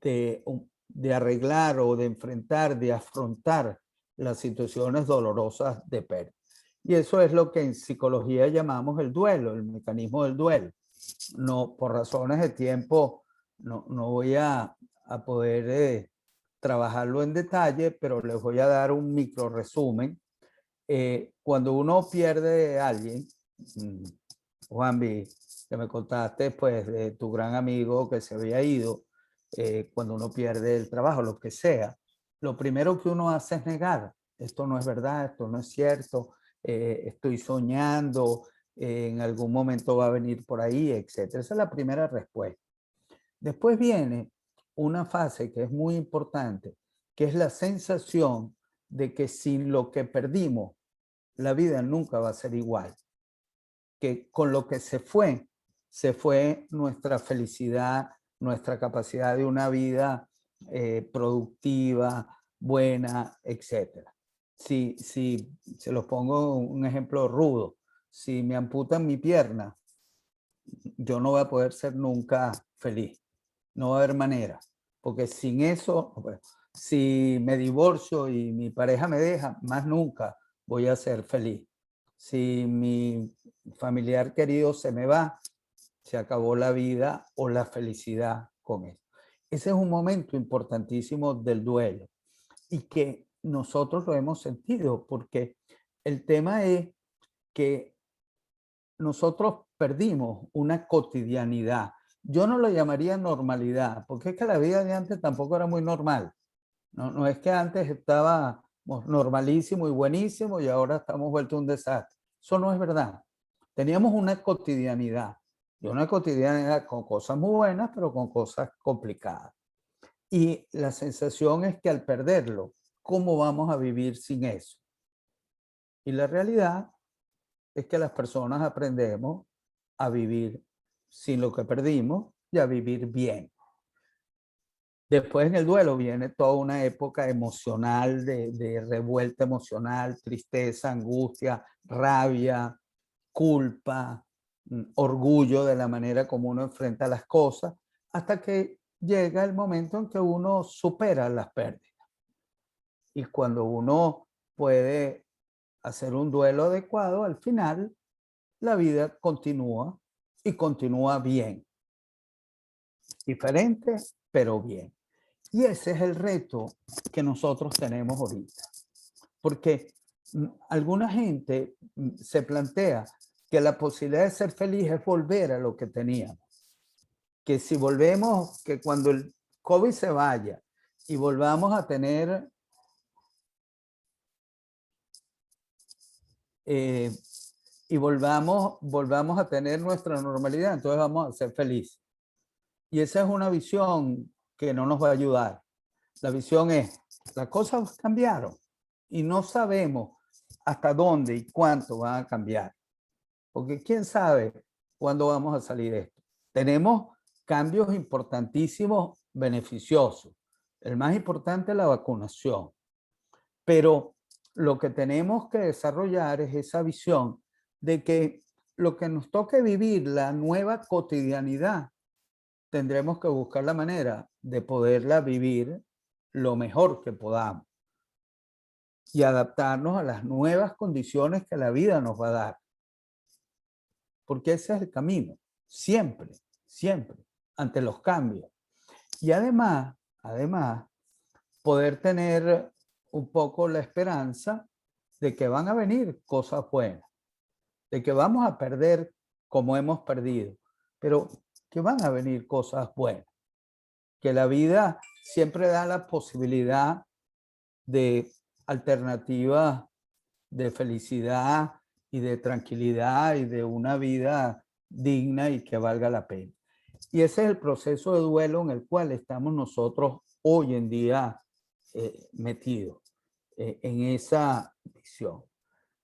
de arreglar o de enfrentar, de afrontar las situaciones dolorosas de pérdida. Y eso es lo que en psicología llamamos el duelo, el mecanismo del duelo. No, por razones de tiempo, no voy a poder trabajarlo en detalle, pero les voy a dar un micro resumen. Cuando uno pierde a alguien, Juanvi, que me contaste pues de tu gran amigo que se había ido, cuando uno pierde el trabajo, lo que sea, lo primero que uno hace es negar. Esto no es verdad, esto no es cierto, estoy soñando, en algún momento va a venir por ahí, etc. Esa es la primera respuesta. Después viene una fase que es muy importante, que es la sensación de que sin lo que perdimos, la vida nunca va a ser igual. Que con lo que se fue nuestra felicidad, nuestra capacidad de una vida productiva, buena, etc. Si se los pongo un ejemplo rudo, si me amputan mi pierna, yo no voy a poder ser nunca feliz. No va a haber manera. Porque sin eso, bueno, si me divorcio y mi pareja me deja, más nunca voy a ser feliz. Si mi familiar querido se me va, se acabó la vida o la felicidad con eso. Ese es un momento importantísimo del duelo y que nosotros lo hemos sentido porque El tema es que nosotros perdimos una cotidianidad. Yo no lo llamaría normalidad, porque es que la vida de antes tampoco era muy normal. No es que antes estábamos normalísimo y buenísimo y ahora estamos vueltos un desastre. Eso no es verdad. Teníamos una cotidianidad, y una cotidianidad con cosas muy buenas, pero con cosas complicadas. Y la sensación es que al perderlo, ¿cómo vamos a vivir sin eso? Y la realidad es que las personas aprendemos a vivir sin lo que perdimos y a vivir bien. Después en el duelo viene toda una época emocional, de revuelta emocional, tristeza, angustia, rabia, culpa, orgullo de la manera como uno enfrenta las cosas, hasta que llega el momento en que uno supera las pérdidas. Y cuando uno puede hacer un duelo adecuado, al final la vida continúa y continúa bien. Diferente, pero bien. Y ese es el reto que nosotros tenemos ahorita. Porque alguna gente se plantea que la posibilidad de ser feliz es volver a lo que teníamos. Que si volvemos, que cuando el COVID se vaya y volvamos a tener y volvamos a tener nuestra normalidad, entonces vamos a ser felices. Y esa es una visión que no nos va a ayudar. La visión es, las cosas cambiaron y no sabemos hasta dónde y cuánto van a cambiar. Porque quién sabe cuándo vamos a salir de esto. Tenemos cambios importantísimos, beneficiosos. El más importante es la vacunación. Pero lo que tenemos que desarrollar es esa visión de que lo que nos toque vivir, la nueva cotidianidad, tendremos que buscar la manera de poderla vivir lo mejor que podamos y adaptarnos a las nuevas condiciones que la vida nos va a dar. Porque ese es el camino, siempre, siempre, ante los cambios. Y además, poder tener un poco la esperanza de que van a venir cosas buenas, de que vamos a perder como hemos perdido, pero que van a venir cosas buenas, que la vida siempre da la posibilidad de alternativas de felicidad y de tranquilidad y de una vida digna y que valga la pena. Y ese es el proceso de duelo en el cual estamos nosotros hoy en día metidos en esa visión.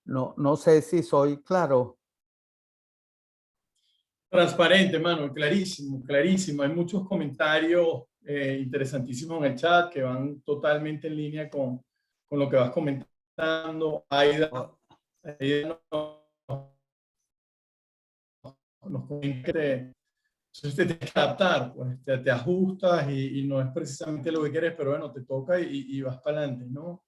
No sé si soy claro. Transparente, mano, clarísimo, clarísimo. Hay muchos comentarios interesantísimos en el chat que van totalmente en línea con lo que vas comentando. Aida nos comenta que te tienes que adaptar, pues te ajustas y no es precisamente lo que quieres, pero bueno, te toca y vas para adelante, ¿no?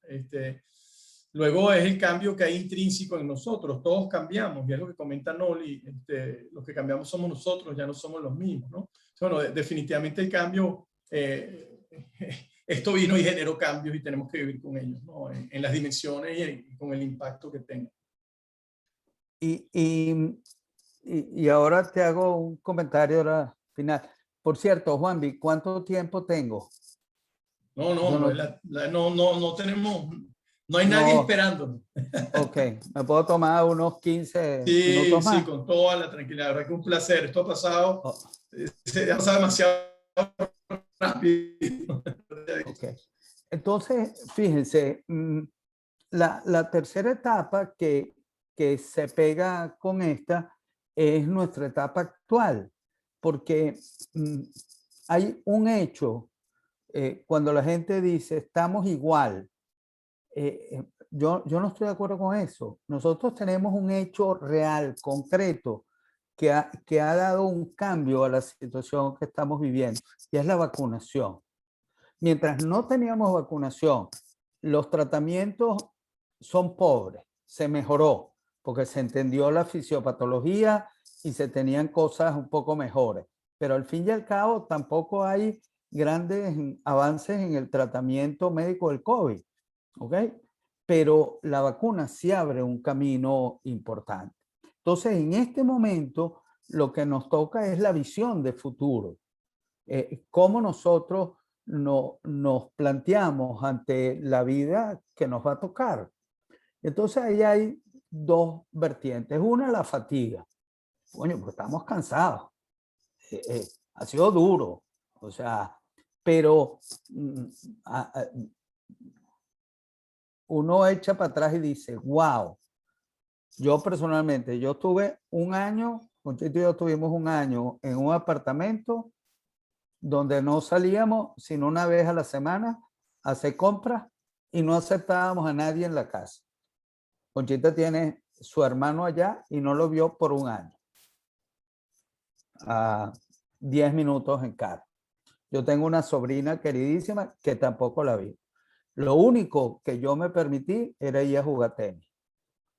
Luego es el cambio que hay intrínseco en nosotros, todos cambiamos, y es lo que comenta Noli, los que cambiamos somos nosotros, ya no somos los mismos, ¿no? Bueno, definitivamente el cambio, esto vino y generó cambios y tenemos que vivir con ellos, ¿no? En las dimensiones y con el impacto que tenga. Y ahora te hago un comentario ahora final. Por cierto, Juanvi, ¿cuánto tiempo tengo? No tenemos, no hay nadie esperando. Ok, me puedo tomar unos 15 minutos más. Sí, con toda la tranquilidad. La verdad que un placer. Esto ha pasado, se ha pasado demasiado rápido. Okay. Entonces, fíjense, la tercera etapa que se pega con esta es nuestra etapa actual, porque hay un hecho, cuando la gente dice estamos igual, yo no estoy de acuerdo con eso. Nosotros tenemos un hecho real, concreto, que ha dado un cambio a la situación que estamos viviendo, y es la vacunación. Mientras no teníamos vacunación, los tratamientos son pobres. Se mejoró porque se entendió la fisiopatología y se tenían cosas un poco mejores. Pero al fin y al cabo tampoco hay grandes avances en el tratamiento médico del COVID. ¿Ok? pero la vacuna sí abre un camino importante. Entonces, en este momento, lo que nos toca es la visión de futuro. Cómo nosotros nos planteamos ante la vida que nos va a tocar. Entonces, ahí hay dos vertientes. Una, la fatiga. Coño, porque estamos cansados. Ha sido duro. O sea, pero uno echa para atrás y dice, wow, yo personalmente, yo tuve un año, Conchito y yo tuvimos un año en un apartamento donde no salíamos sino una vez a la semana a hacer compras y no aceptábamos a nadie en la casa. Conchita tiene su hermano allá y no lo vio por un año. A 10 minutos en carro. Yo tengo una sobrina queridísima que tampoco la vi. Lo único que yo me permití era ir a jugar tenis,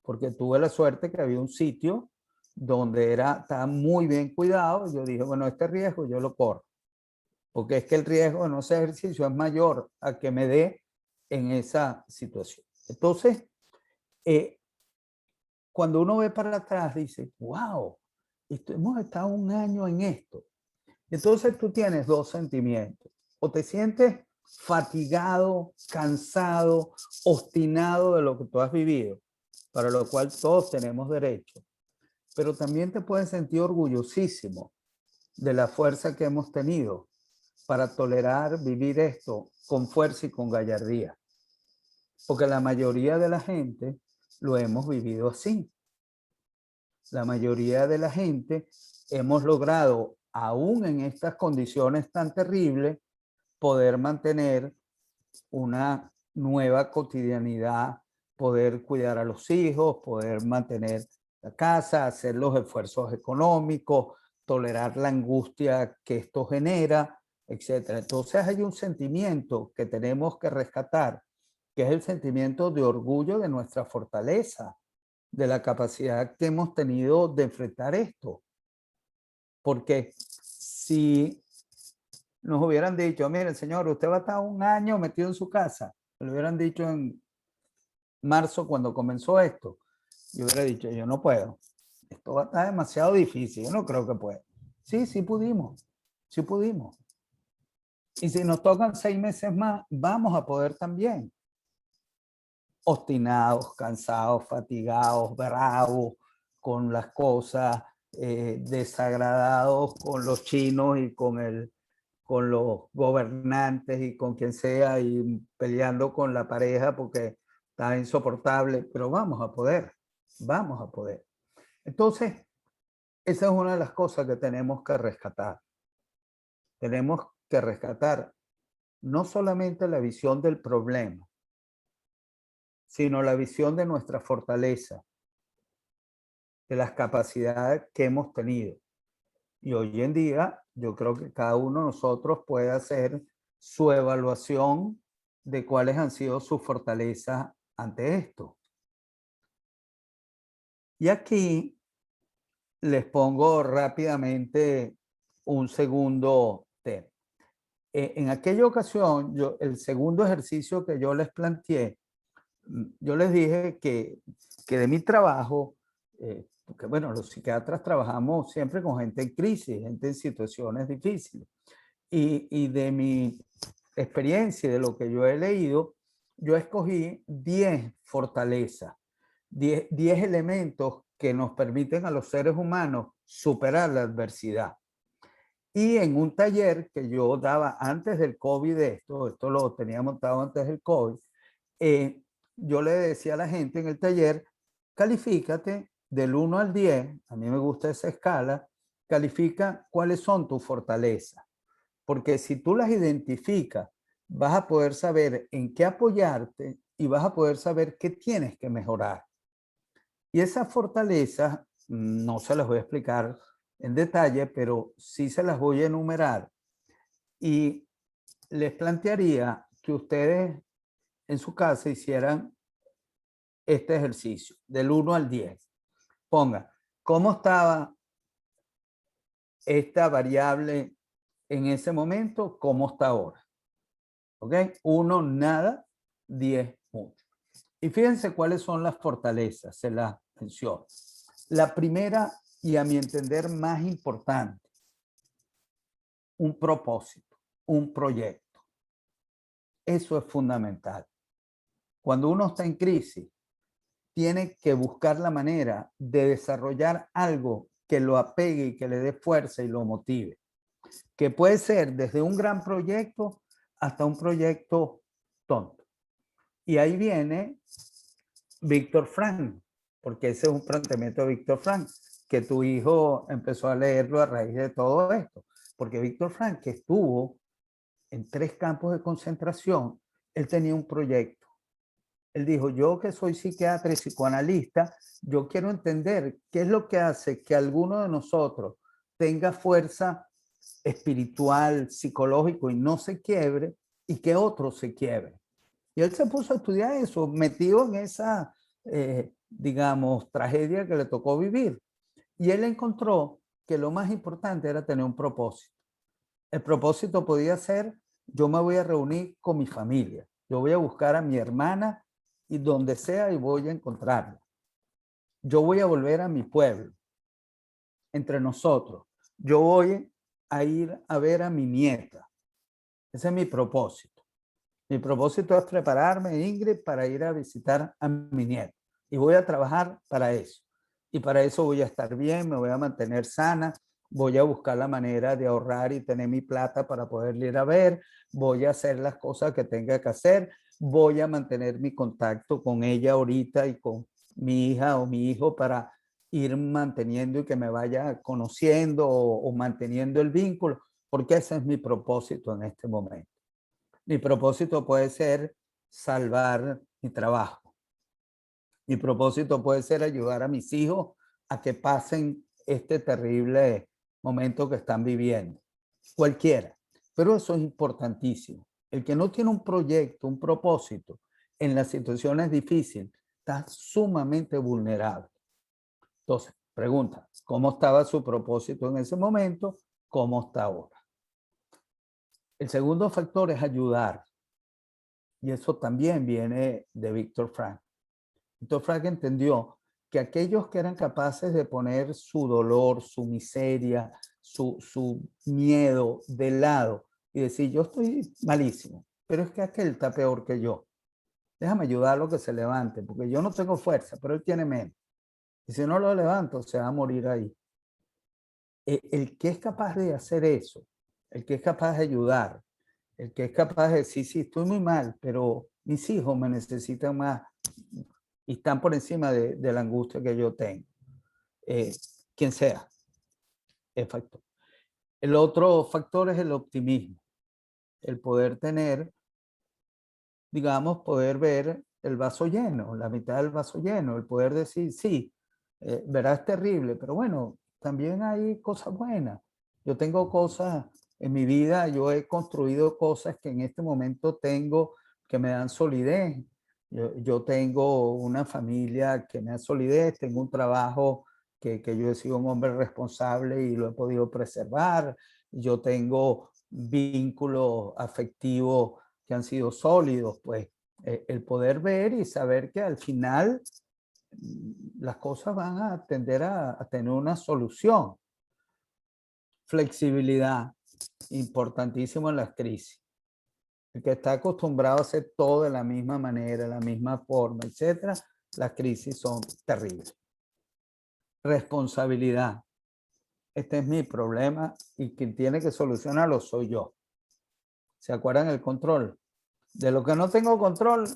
porque tuve la suerte que había un sitio donde estaba muy bien cuidado. Yo dije, bueno, este riesgo yo lo corro, porque es que el riesgo de no hacer ejercicio es mayor a que me dé en esa situación. Entonces, cuando uno ve para atrás, dice, wow, hemos estado un año en esto. Entonces tú tienes dos sentimientos. O te sientes fatigado, cansado, obstinado de lo que tú has vivido, para lo cual todos tenemos derecho. Pero también te puedes sentir orgullosísimo de la fuerza que hemos tenido para tolerar vivir esto con fuerza y con gallardía. Porque la mayoría de la gente lo hemos vivido así. La mayoría de la gente hemos logrado, aún en estas condiciones tan terribles, poder mantener una nueva cotidianidad, poder cuidar a los hijos, poder mantener la casa, hacer los esfuerzos económicos, tolerar la angustia que esto genera, etc. Entonces hay un sentimiento que tenemos que rescatar, que es el sentimiento de orgullo de nuestra fortaleza, de la capacidad que hemos tenido de enfrentar esto. Porque si nos hubieran dicho, miren señor, usted va a estar un año metido en su casa, me lo hubieran dicho en marzo cuando comenzó esto, yo hubiera dicho, yo no puedo, esto va a estar demasiado difícil, yo no creo que pueda. Sí, sí pudimos, sí pudimos. Y si nos tocan 6 meses más, vamos a poder también. Obstinados, cansados, fatigados, bravos con las cosas, desagradados con los chinos y con los gobernantes y con quien sea, y peleando con la pareja porque está insoportable, pero vamos a poder, vamos a poder. Entonces, esa es una de las cosas que tenemos que rescatar. Tenemos que rescatar no solamente la visión del problema, sino la visión de nuestra fortaleza, de las capacidades que hemos tenido. Y hoy en día, yo creo que cada uno de nosotros puede hacer su evaluación de cuáles han sido sus fortalezas ante esto. Y aquí les pongo rápidamente un segundo tema. En aquella ocasión, el segundo ejercicio que yo les planteé, yo les dije que de mi trabajo, porque bueno, los psiquiatras trabajamos siempre con gente en crisis, gente en situaciones difíciles. Y de mi experiencia, de lo que yo he leído, yo escogí 10 fortalezas, 10 elementos que nos permiten a los seres humanos superar la adversidad. Y en un taller que yo daba antes del COVID, esto lo tenía montado antes del COVID, yo le decía a la gente en el taller, califícate del 1 al 10, a mí me gusta esa escala, califica cuáles son tus fortalezas. Porque si tú las identificas, vas a poder saber en qué apoyarte y vas a poder saber qué tienes que mejorar. Y esas fortalezas, no se las voy a explicar en detalle, pero sí se las voy a enumerar. Y les plantearía que ustedes en su casa hicieran este ejercicio, del 1 al 10. Ponga, ¿cómo estaba esta variable en ese momento? ¿Cómo está ahora? ¿Ok? 1, nada, 10, mucho. Y fíjense cuáles son las fortalezas, se las menciono. La primera, y a mi entender más importante, un propósito, un proyecto. Eso es fundamental. Cuando uno está en crisis, tiene que buscar la manera de desarrollar algo que lo apegue y que le dé fuerza y lo motive. Que puede ser desde un gran proyecto hasta un proyecto tonto. Y ahí viene Víctor Frank, porque ese es un planteamiento de Víctor Frank, que tu hijo empezó a leerlo a raíz de todo esto. Porque Víctor Frank, que estuvo en 3 campos de concentración, él tenía un proyecto. Él dijo, yo que soy psiquiatra y psicoanalista, yo quiero entender qué es lo que hace que alguno de nosotros tenga fuerza espiritual, psicológico y no se quiebre, y que otro se quiebre. Y él se puso a estudiar eso, metido en esa, digamos, tragedia que le tocó vivir. Y él encontró que lo más importante era tener un propósito. El propósito podía ser, yo me voy a reunir con mi familia, yo voy a buscar a mi hermana y donde sea y voy a encontrarla. Yo voy a volver a mi pueblo, entre nosotros. Yo voy a ir a ver a mi nieta. Ese es mi propósito. Mi propósito es prepararme, Ingrid, para ir a visitar a mi nieta. Y voy a trabajar para eso. Y para eso voy a estar bien, me voy a mantener sana, voy a buscar la manera de ahorrar y tener mi plata para poder ir a ver, voy a hacer las cosas que tenga que hacer, voy a mantener mi contacto con ella ahorita y con mi hija o mi hijo para ir manteniendo y que me vaya conociendo o manteniendo el vínculo, porque ese es mi propósito en este momento. Mi propósito puede ser salvar mi trabajo. Mi propósito puede ser ayudar a mis hijos a que pasen este terrible momento que están viviendo. Cualquiera. Pero eso es importantísimo. El que no tiene un proyecto, un propósito, en las situaciones difíciles, está sumamente vulnerable. Entonces, pregunta, ¿cómo estaba su propósito en ese momento? ¿Cómo está ahora? El segundo factor es ayudar. Y eso también viene de Víctor Frank. Víctor Frank entendió que aquellos que eran capaces de poner su dolor, su miseria, su miedo de lado y decir, yo estoy malísimo, pero es que aquel está peor que yo. Déjame ayudarlo a que se levante, porque yo no tengo fuerza, pero él tiene menos. Y si no lo levanto, se va a morir ahí. El que es capaz de hacer eso, el que es capaz de ayudar, el que es capaz de decir, sí, estoy muy mal, pero mis hijos me necesitan más y están por encima de la angustia que yo tengo. Quien sea, el factor. El otro factor es el optimismo, el poder tener, digamos, poder ver el vaso lleno, la mitad del vaso lleno, el poder decir, sí, verás terrible, pero bueno, también hay cosas buenas. Yo tengo cosas en mi vida, yo he construido cosas que en este momento tengo que me dan solidez. Yo tengo una familia que me da solidez, tengo un trabajo que yo he sido un hombre responsable y lo he podido preservar. Yo tengo vínculos afectivos que han sido sólidos, pues el poder ver y saber que al final las cosas van a tender a tener una solución. Flexibilidad, importantísimo en las crisis. El que está acostumbrado a hacer todo de la misma manera, de la misma forma, etcétera, las crisis son terribles. Responsabilidad. Este es mi problema y quien tiene que solucionarlo soy yo. ¿Se acuerdan el control? De lo que no tengo control,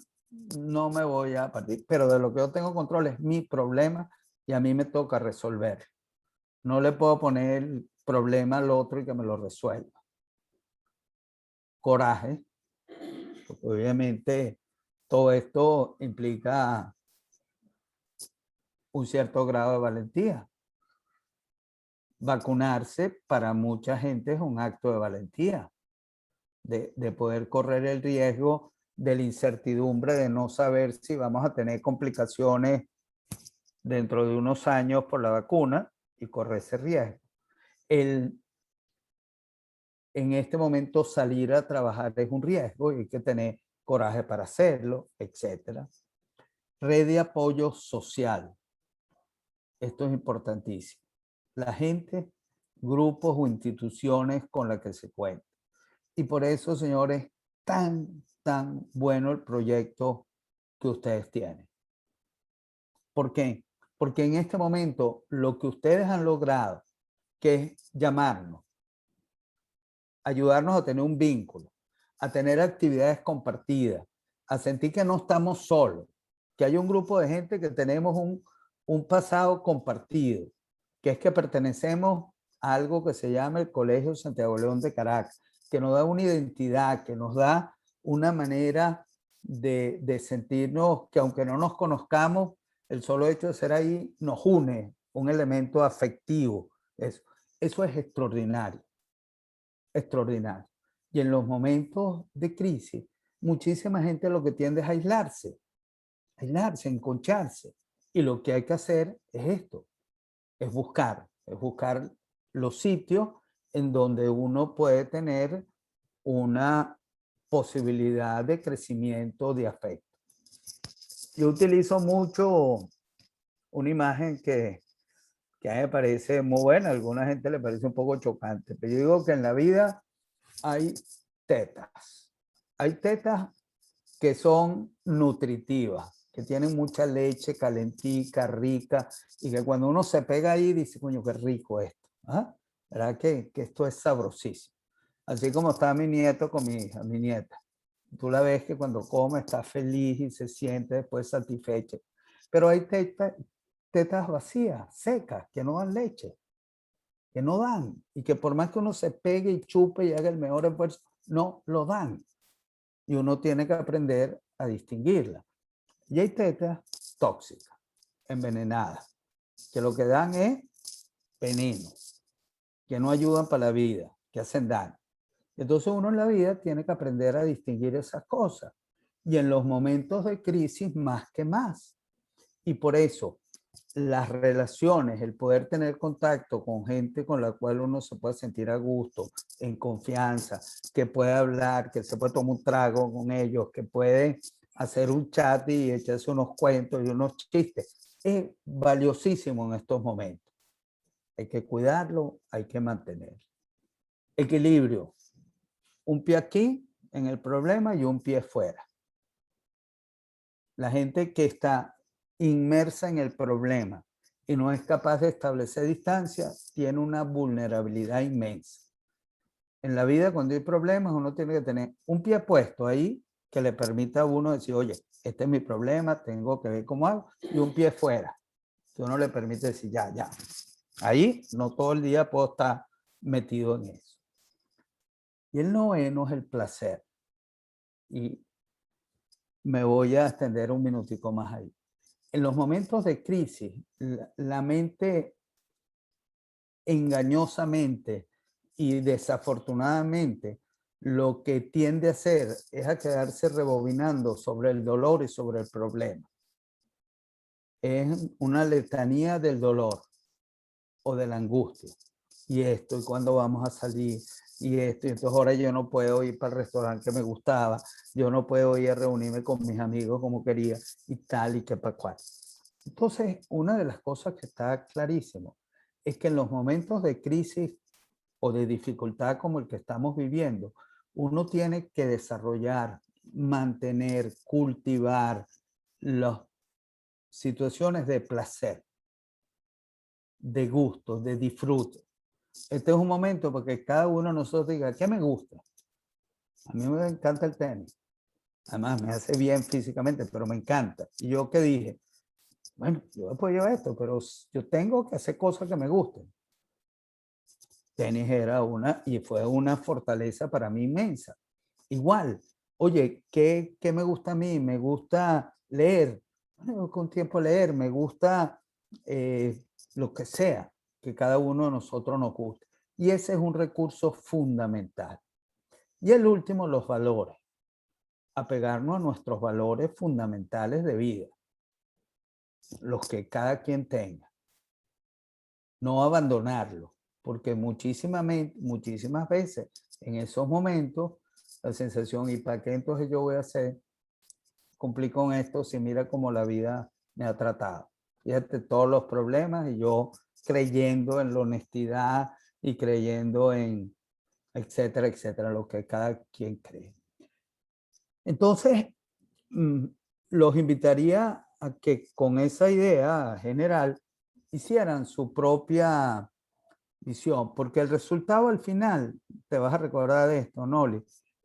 no me voy a partir, pero de lo que yo tengo control es mi problema y a mí me toca resolver. No le puedo poner el problema al otro y que me lo resuelva. Coraje, porque obviamente todo esto implica un cierto grado de valentía. Vacunarse para mucha gente es un acto de valentía, de poder correr el riesgo de la incertidumbre de no saber si vamos a tener complicaciones dentro de unos años por la vacuna y correr ese riesgo. En este momento salir a trabajar es un riesgo y hay que tener coraje para hacerlo, etc. red de apoyo social. Esto es importantísimo. La gente, grupos o instituciones con las que se cuenta. Y por eso, señores, tan bueno el proyecto que ustedes tienen. ¿Por qué? Porque en este momento lo que ustedes han logrado, que es llamarnos, ayudarnos a tener un vínculo, a tener actividades compartidas, a sentir que no estamos solos, que hay un grupo de gente que tenemos un pasado compartido, que es que pertenecemos a algo que se llama el Colegio Santiago León de Caracas, que nos da una identidad, que nos da una manera de sentirnos que aunque no nos conozcamos, el solo hecho de ser ahí nos une un elemento afectivo. Eso es extraordinario, extraordinario. Y en los momentos de crisis, muchísima gente lo que tiende es aislarse, enconcharse. Y lo que hay que hacer es esto, es buscar los sitios en donde uno puede tener una posibilidad de crecimiento de afecto. Yo utilizo mucho una imagen que a mí me parece muy buena, a alguna gente le parece un poco chocante, pero yo digo que en la vida hay tetas. Hay tetas que son nutritivas, que tienen mucha leche calentica, rica, y que cuando uno se pega ahí dice, coño, qué rico esto. ¿Ah? ¿Verdad que esto es sabrosísimo? Así como está mi nieto con mi hija, mi nieta. Tú la ves que cuando come está feliz y se siente después satisfecha. Pero hay tetas vacías, secas, que no dan leche, que no dan, y que por más que uno se pegue y chupe y haga el mejor esfuerzo, no lo dan. Y uno tiene que aprender a distinguirla. Y hay tetas tóxicas, envenenadas, que lo que dan es veneno, que no ayudan para la vida, que hacen daño. Entonces uno en la vida tiene que aprender a distinguir esas cosas. Y en los momentos de crisis, más que más. Y por eso, las relaciones, el poder tener contacto con gente con la cual uno se puede sentir a gusto, en confianza, que puede hablar, que se puede tomar un trago con ellos, que puede hacer un chat y echarse unos cuentos y unos chistes, es valiosísimo en estos momentos. Hay que cuidarlo, hay que mantenerlo. Equilibrio. Un pie aquí en el problema y un pie fuera. La gente que está inmersa en el problema y no es capaz de establecer distancia, tiene una vulnerabilidad inmensa. En la vida, cuando hay problemas, uno tiene que tener un pie puesto ahí que le permita a uno decir, oye, este es mi problema, tengo que ver cómo hago, y un pie fuera, que uno le permite decir, ya. Ahí no todo el día puedo estar metido en eso. Y el noveno es el placer. Y me voy a extender un minutico más ahí. En los momentos de crisis, la mente engañosamente y desafortunadamente lo que tiende a hacer es a quedarse rebobinando sobre el dolor y sobre el problema. Es una letanía del dolor o de la angustia. Y esto, y cuándo vamos a salir, y esto, y entonces ahora yo no puedo ir para el restaurante que me gustaba, yo no puedo ir a reunirme con mis amigos como quería, y tal, y que para cual. Entonces, una de las cosas que está clarísimo es que en los momentos de crisis o de dificultad como el que estamos viviendo, uno tiene que desarrollar, mantener, cultivar las situaciones de placer, de gusto, de disfrute. Este es un momento porque cada uno de nosotros diga, ¿qué me gusta? A mí me encanta el tenis. Además, me hace bien físicamente, pero me encanta. Y yo que dije, bueno, yo apoyo esto, pero yo tengo que hacer cosas que me gusten. Tenis era y fue una fortaleza para mí inmensa. Igual, oye, ¿qué me gusta a mí? Me gusta leer. Bueno, con tiempo leer, me gusta lo que sea que cada uno de nosotros nos guste. Y ese es un recurso fundamental. Y el último, los valores. Apegarnos a nuestros valores fundamentales de vida. Los que cada quien tenga. No abandonarlos, porque muchísimas veces en esos momentos la sensación, ¿y para qué entonces yo voy a hacer cumplir con esto si mira cómo la vida me ha tratado? Fíjate todos los problemas y yo creyendo en la honestidad y creyendo en etcétera, etcétera, lo que cada quien cree. Entonces, los invitaría a que con esa idea general hicieran su propia visión, porque el resultado al final, te vas a recordar de esto, Noli,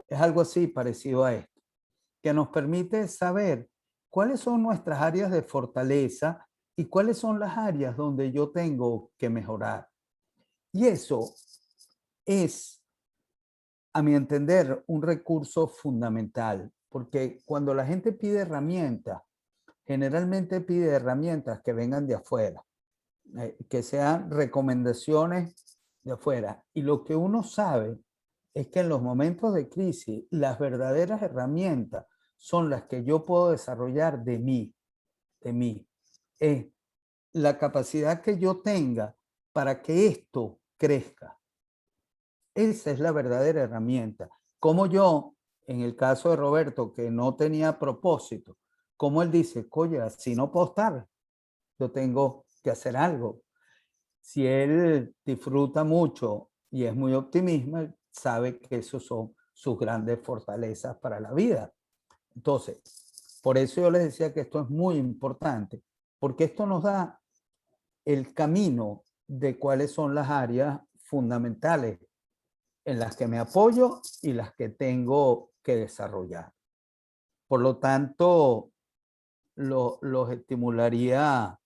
es algo así parecido a esto, que nos permite saber cuáles son nuestras áreas de fortaleza y cuáles son las áreas donde yo tengo que mejorar. Y eso es, a mi entender, un recurso fundamental, porque cuando la gente pide herramientas, generalmente pide herramientas que vengan de afuera, que sean recomendaciones de afuera. Y lo que uno sabe es que en los momentos de crisis, las verdaderas herramientas son las que yo puedo desarrollar de mí. Es la capacidad que yo tenga para que esto crezca. Esa es la verdadera herramienta. Como yo, en el caso de Roberto, que no tenía propósito, como él dice, oye, si no puedo estar, yo tengo que hacer algo. Si él disfruta mucho y es muy optimista, sabe que esos son sus grandes fortalezas para la vida. Entonces, por eso yo les decía que esto es muy importante, porque esto nos da el camino de cuáles son las áreas fundamentales en las que me apoyo y las que tengo que desarrollar. Por lo tanto, los estimularía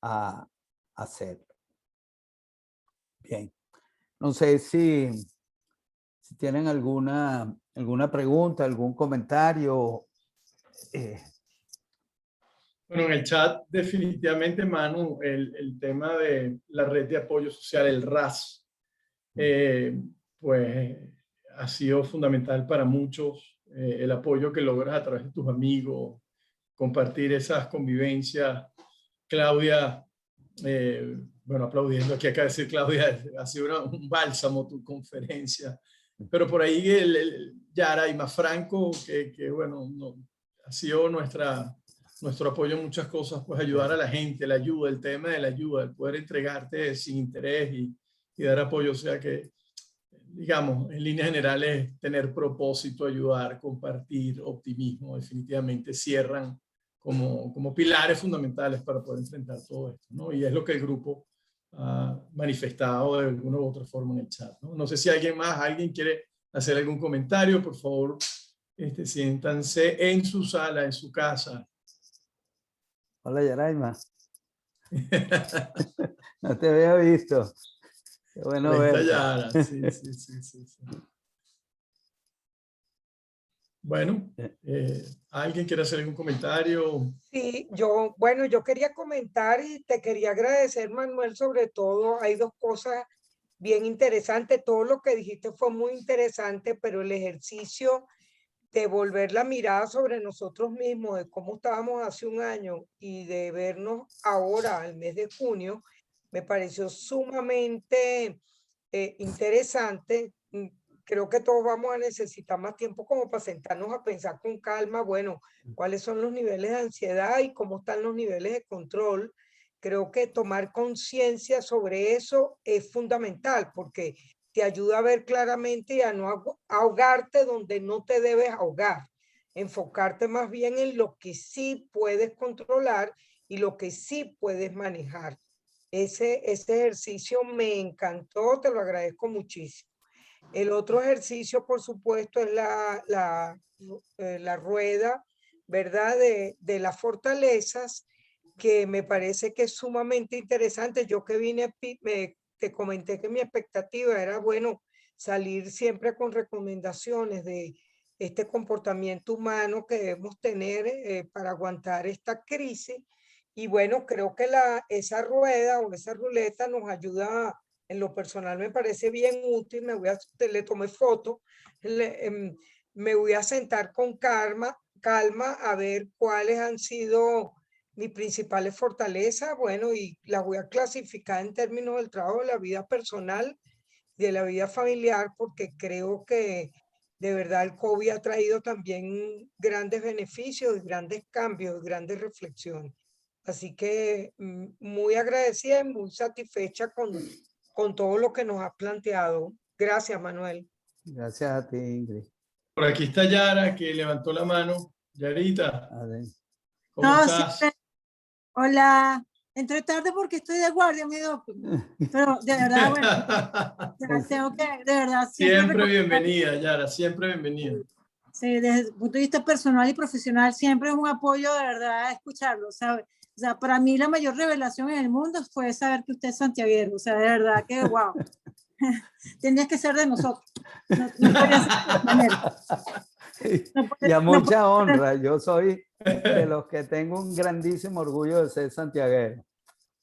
a hacerlo. Bien. No sé si tienen alguna pregunta, algún comentario. Bueno, en el chat definitivamente, Manu, el tema de la red de apoyo social, el RAS, pues ha sido fundamental para muchos. El apoyo que logras a través de tus amigos, compartir esas convivencias. Claudia, bueno, aplaudiendo aquí, acá decir Claudia, ha sido un bálsamo tu conferencia. Pero por ahí Yara y Mafranco, que bueno, ha sido nuestro apoyo en muchas cosas, pues ayudar a la gente, la ayuda, el tema de la ayuda, el poder entregarte sin interés y dar apoyo. O sea que, digamos, en líneas generales, tener propósito, ayudar, compartir, optimismo, definitivamente cierran como pilares fundamentales para poder enfrentar todo esto, ¿no? Y es lo que el grupo ha manifestado de alguna u otra forma en el chat, ¿no? No sé si alguien quiere hacer algún comentario, por favor, siéntanse en su sala, en su casa. Hola, Yaraima. No te había visto. Qué bueno verte. Yara. Sí. Bueno, ¿alguien quiere hacer algún comentario? Sí, yo quería comentar y te quería agradecer, Manuel, sobre todo. Hay dos cosas bien interesantes. Todo lo que dijiste fue muy interesante, pero el ejercicio de volver la mirada sobre nosotros mismos, de cómo estábamos hace un año y de vernos ahora, al mes de junio, me pareció sumamente interesante. Creo que todos vamos a necesitar más tiempo como para sentarnos a pensar con calma, bueno, cuáles son los niveles de ansiedad y cómo están los niveles de control. Creo que tomar conciencia sobre eso es fundamental porque te ayuda a ver claramente y a no ahogarte donde no te debes ahogar. Enfocarte más bien en lo que sí puedes controlar y lo que sí puedes manejar. Ese ejercicio me encantó, te lo agradezco muchísimo. El otro ejercicio, por supuesto, es la rueda, ¿verdad? De las fortalezas, que me parece que es sumamente interesante. Yo que vine, te comenté que mi expectativa era, bueno, salir siempre con recomendaciones de este comportamiento humano que debemos tener para aguantar esta crisis. Y bueno, creo que esa rueda o esa ruleta nos ayuda. En lo personal me parece bien útil. Le tomé foto, me voy a sentar con calma a ver cuáles han sido mis principales fortalezas, bueno, y las voy a clasificar en términos del trabajo, de la vida personal, de la vida familiar, porque creo que de verdad el COVID ha traído también grandes beneficios, grandes cambios, grandes reflexiones. Así que muy agradecida y muy satisfecha con todo lo que nos has planteado. Gracias, Manuel. Gracias a ti, Ingrid. Por aquí está Yara, que levantó la mano. Yarita, ¿cómo No, estás? siempre. Hola. Entré tarde porque estoy de guardia, mi doc. Pero de verdad, bueno, tengo que, de verdad, siempre bienvenida, Yara, siempre bienvenida. Sí, desde el punto de vista personal y profesional, siempre es un apoyo de verdad escucharlo, ¿sabes? O sea, para mí la mayor revelación en el mundo fue saber que usted es santiaguero, o sea, de verdad que, wow, tenías que ser de nosotros, no podía ser de otra manera. Y a mucha honra, yo soy de los que tengo un grandísimo orgullo de ser santiaguero.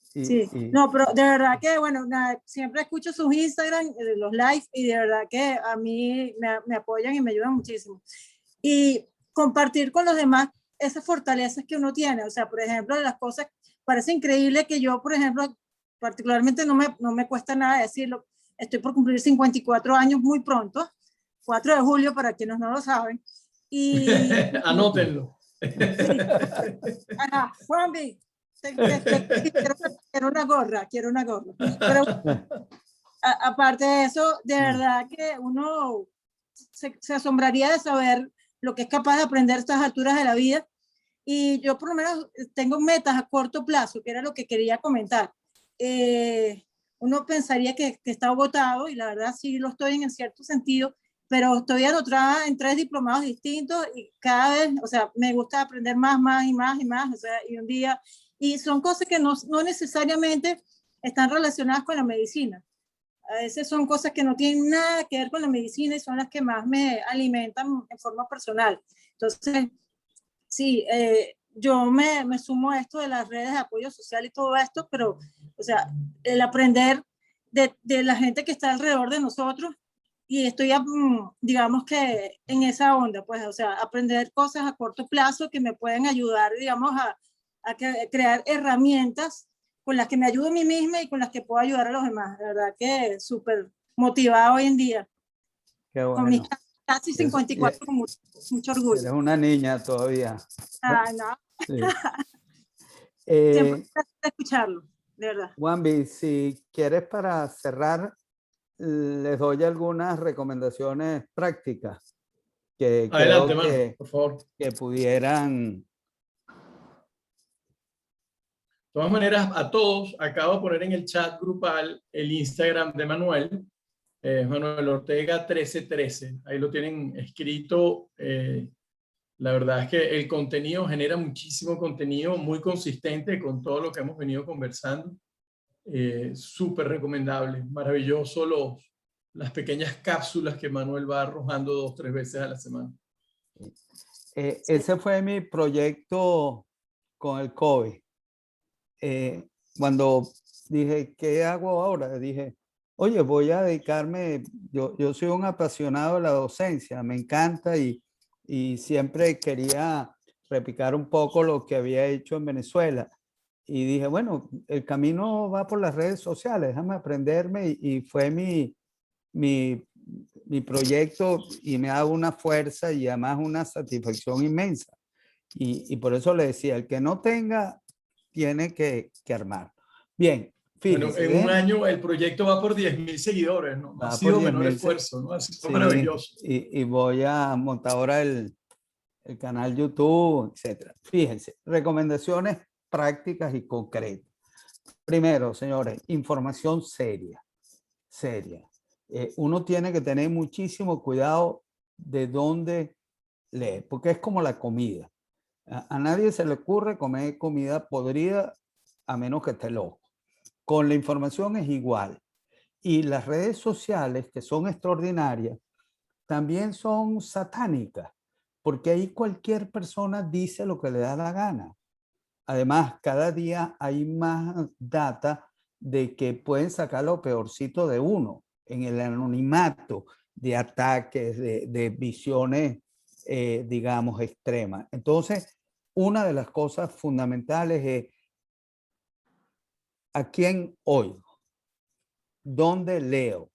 Sí, no, pero de verdad que, bueno, nada, siempre escucho sus Instagram, los live, y de verdad que a mí me apoyan y me ayudan muchísimo. Y compartir con los demás esas fortalezas que uno tiene, o sea, por ejemplo, las cosas, parece increíble que yo, por ejemplo, particularmente no me cuesta nada decirlo, estoy por cumplir 54 años muy pronto, 4 de julio para quienes no lo saben, y... Anótenlo. Sí, ajá, Juanvi, quiero una gorra, pero aparte de eso, de verdad que uno se asombraría de saber lo que es capaz de aprender a estas alturas de la vida, y yo por lo menos tengo metas a corto plazo, que era lo que quería comentar. Uno pensaría que está agotado, y la verdad sí lo estoy en cierto sentido, pero estoy anotada en 3 diplomados distintos y cada vez, o sea, me gusta aprender más, o sea, y un día, y son cosas que no necesariamente están relacionadas con la medicina. A veces son cosas que no tienen nada que ver con la medicina y son las que más me alimentan en forma personal. Entonces, sí, yo me sumo a esto de las redes de apoyo social y todo esto, pero, o sea, el aprender de la gente que está alrededor de nosotros, y estoy, digamos que en esa onda, pues, o sea, aprender cosas a corto plazo que me pueden ayudar, digamos, a crear herramientas con las que me ayudo a mí misma y con las que puedo ayudar a los demás. La verdad que súper motivada hoy en día. Qué bueno. Con mis casi 54, con mucho orgullo. Eres una niña todavía. Ah, no. Sí. Siempre escucharlo, de verdad. Juanvi, si quieres, para cerrar, les doy algunas recomendaciones prácticas que adelante, creo que, por favor, que pudieran. De todas maneras, a todos, acabo de poner en el chat grupal el Instagram de Manuel, Manuel Ortega 1313. Ahí lo tienen escrito. La verdad es que el contenido genera muchísimo contenido, muy consistente con todo lo que hemos venido conversando. Súper recomendable, maravilloso las pequeñas cápsulas que Manuel va arrojando 2 o 3 veces a la semana. Ese fue mi proyecto con el COVID. Cuando dije, ¿qué hago ahora? Dije, oye, voy a dedicarme, yo soy un apasionado de la docencia, me encanta, y siempre quería replicar un poco lo que había hecho en Venezuela. Y dije, bueno, el camino va por las redes sociales, déjame aprenderme, y fue mi proyecto, y me da una fuerza y además una satisfacción inmensa. Y por eso le decía, el que no tenga, tiene que armar. Bien, fíjense. Bueno, en un año el proyecto va por 10.000 seguidores, ¿no? Ha sido menor esfuerzo, ¿no? Ha sido maravilloso. Y voy a montar ahora el canal YouTube, etcétera. Fíjense, recomendaciones prácticas y concretas. Primero, señores, información seria. Uno tiene que tener muchísimo cuidado de dónde lee, porque es como la comida. A nadie se le ocurre comer comida podrida a menos que esté loco. Con la información es igual. Y las redes sociales, que son extraordinarias, también son satánicas, porque ahí cualquier persona dice lo que le da la gana. Además, cada día hay más data de que pueden sacar lo peorcito de uno en el anonimato de ataques, de visiones, digamos, extremas. Entonces, una de las cosas fundamentales es a quién oigo, dónde leo,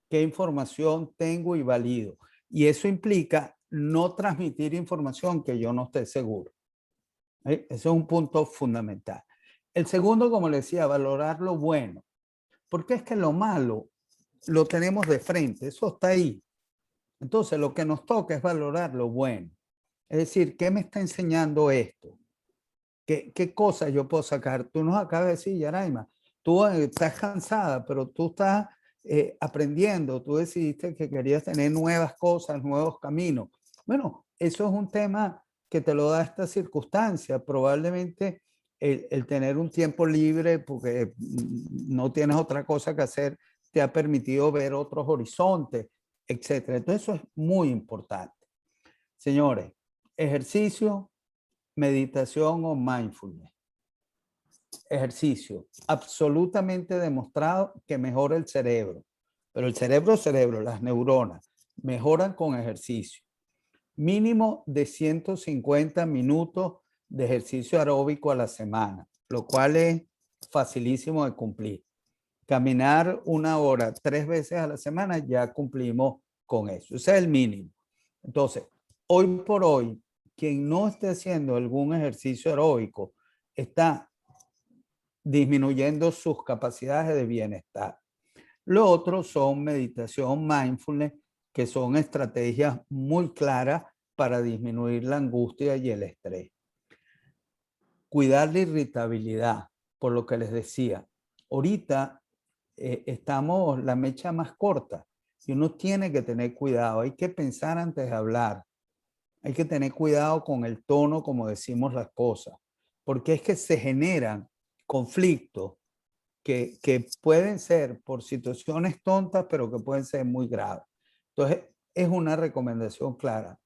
qué información tengo y valido. Y eso implica no transmitir información que yo no esté seguro. Ese es un punto fundamental. El segundo, como le decía, valorar lo bueno. Porque es que lo malo lo tenemos de frente, eso está ahí. Entonces, lo que nos toca es valorar lo bueno. Es decir, ¿qué me está enseñando esto? ¿Qué cosas yo puedo sacar? Tú nos acabas de decir, Yaraima, tú estás cansada, pero tú estás aprendiendo. Tú decidiste que querías tener nuevas cosas, nuevos caminos. Bueno, eso es un tema que te lo da esta circunstancia. Probablemente el tener un tiempo libre porque no tienes otra cosa que hacer te ha permitido ver otros horizontes, etcétera. Entonces eso es muy importante. Señores, ejercicio, meditación o mindfulness. Ejercicio, absolutamente demostrado que mejora el cerebro. Pero el cerebro, las neuronas, mejoran con ejercicio. Mínimo de 150 minutos de ejercicio aeróbico a la semana, lo cual es facilísimo de cumplir. Caminar 1 hora 3 veces a la semana, ya cumplimos con eso. Ese es el mínimo. Entonces, hoy por hoy, quien no esté haciendo algún ejercicio aeróbico está disminuyendo sus capacidades de bienestar. Lo otro son meditación, mindfulness, que son estrategias muy claras para disminuir la angustia y el estrés. Cuidar la irritabilidad, por lo que les decía. Ahorita estamos la mecha más corta y uno tiene que tener cuidado. Hay que pensar antes de hablar. Hay que tener cuidado con el tono como decimos las cosas, porque es que se generan conflictos que pueden ser por situaciones tontas, pero que pueden ser muy graves. Entonces, es una recomendación clara.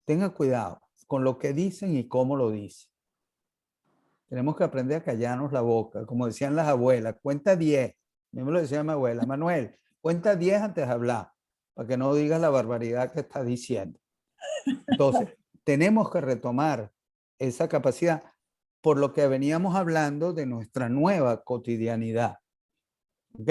Tengan cuidado con lo que dicen y cómo lo dicen. Tenemos que aprender a callarnos la boca, como decían las abuelas, cuenta 10. A mí me lo decía mi abuela, Manuel, cuenta 10 antes de hablar, para que no digas la barbaridad que estás diciendo. Entonces, tenemos que retomar esa capacidad por lo que veníamos hablando de nuestra nueva cotidianidad. ¿Ok?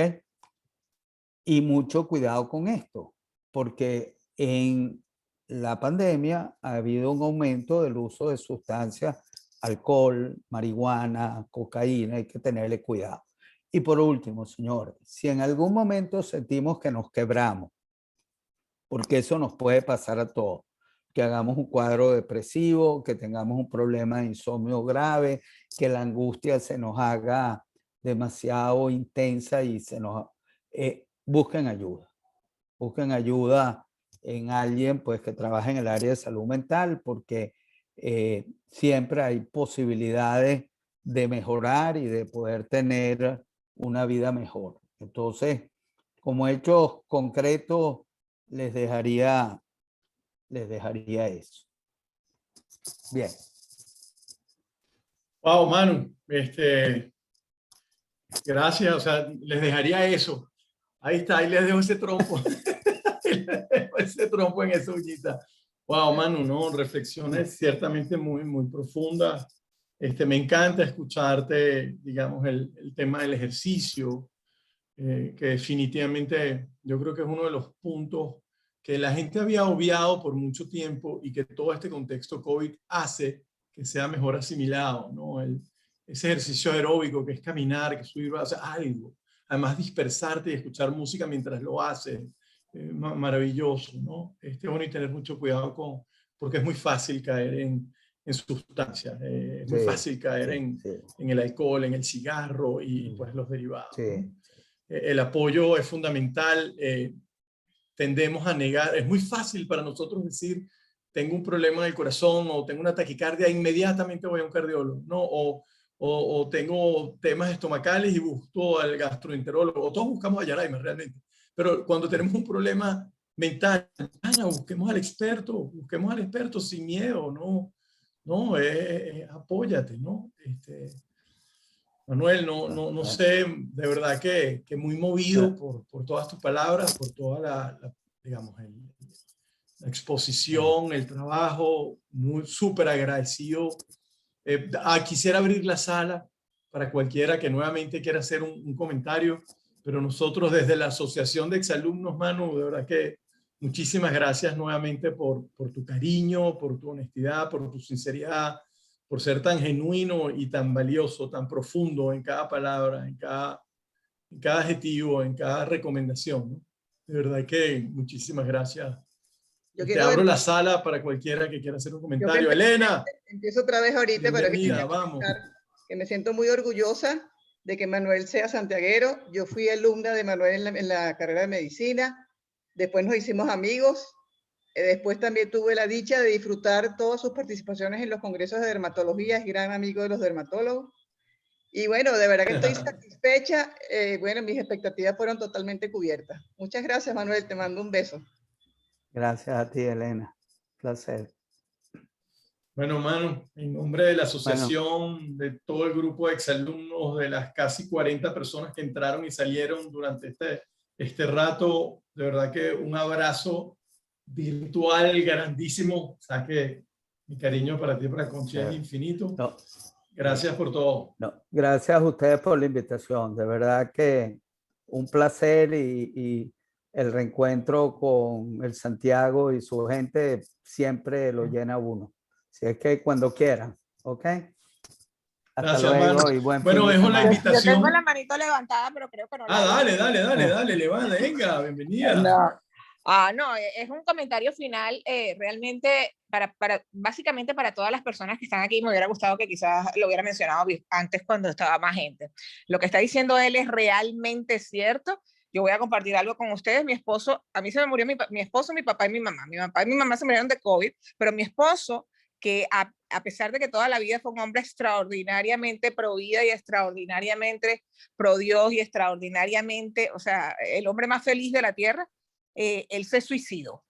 Y mucho cuidado con esto, porque en la pandemia ha habido un aumento del uso de sustancias, alcohol, marihuana, cocaína, hay que tenerle cuidado. Y por último, señores, si en algún momento sentimos que nos quebramos, porque eso nos puede pasar a todos, que hagamos un cuadro depresivo, que tengamos un problema de insomnio grave, que la angustia se nos haga demasiado intensa y se nos... busquen ayuda. Busquen ayuda en alguien pues, que trabaje en el área de salud mental, porque siempre hay posibilidades de mejorar y de poder tener una vida mejor. Entonces, como hechos concretos, les dejaría eso. Bien. Wow, Manu, gracias, o sea, les dejaría eso. Ahí está, ahí les dejo ese trompo. Ese trompo en esa uñita. Wow, Manu, no, reflexiones ciertamente muy, muy profundas. Me encanta escucharte, digamos, el tema del ejercicio, que definitivamente yo creo que es uno de los puntos que la gente había obviado por mucho tiempo y que todo este contexto COVID hace que sea mejor asimilado, ¿no? Ese ejercicio aeróbico que es caminar, que es subir, o sea, algo. Además, dispersarte y escuchar música mientras lo haces. Maravilloso, ¿no? Bueno, y tener mucho cuidado porque es muy fácil caer en sustancias, es muy fácil caer en el alcohol, en el cigarro y pues los derivados. ¿No? El apoyo es fundamental, tendemos a negar, es muy fácil para nosotros decir, tengo un problema del corazón o tengo una taquicardia, inmediatamente voy a un cardiólogo, ¿no? O tengo temas estomacales y busco al gastroenterólogo, o todos buscamos a Yaraima realmente. Pero cuando tenemos un problema mental, busquemos al experto sin miedo, no, apóyate, ¿no? Manuel, no sé, de verdad que muy movido por todas tus palabras, por toda digamos, la exposición, el trabajo, súper agradecido. Quisiera abrir la sala para cualquiera que nuevamente quiera hacer un comentario, pero nosotros desde la Asociación de Exalumnos, Manu, de verdad que muchísimas gracias nuevamente por tu cariño, por tu honestidad, por tu sinceridad, por ser tan genuino y tan valioso, tan profundo en cada palabra, en cada adjetivo, en cada recomendación, ¿no? De verdad que muchísimas gracias. Te abro la sala para cualquiera que quiera hacer un comentario. Elena. Empiezo otra vez ahorita, pero vamos. Que me siento muy orgullosa de que Manuel sea santiaguero. Yo fui alumna de Manuel en la carrera de medicina. Después nos hicimos amigos. Después también tuve la dicha de disfrutar todas sus participaciones en los congresos de dermatología. Es gran amigo de los dermatólogos. Y bueno, de verdad que estoy satisfecha. Bueno, mis expectativas fueron totalmente cubiertas. Muchas gracias, Manuel. Te mando un beso. Gracias a ti, Elena. Placer. Bueno, Manu, en nombre de la asociación, de todo el grupo de exalumnos, de las casi 40 personas que entraron y salieron durante este rato, de verdad que un abrazo virtual grandísimo. O sea que mi cariño para ti, para Conchi, es infinito. No. Gracias por todo. No, gracias a ustedes por la invitación. De verdad que un placer y el reencuentro con el Santiago y su gente siempre lo llena a uno. Así es que cuando quieran, ¿ok? Hasta gracias, luego, Manu. y buen bueno, fin de dejo semana. la invitación. Yo tengo la manito levantada, pero creo que no la dale, levanta, venga, bienvenida. No, es un comentario final realmente básicamente para todas las personas que están aquí. Me hubiera gustado que quizás lo hubiera mencionado antes cuando estaba más gente. Lo que está diciendo él es realmente cierto. Yo voy a compartir algo con ustedes. Mi esposo, a mí se me murió mi esposo, mi papá y mi mamá. Mi papá y mi mamá se murieron de COVID, pero mi esposo, que a pesar de que toda la vida fue un hombre extraordinariamente pro vida y extraordinariamente pro Dios y extraordinariamente, o sea, el hombre más feliz de la tierra, él se suicidó.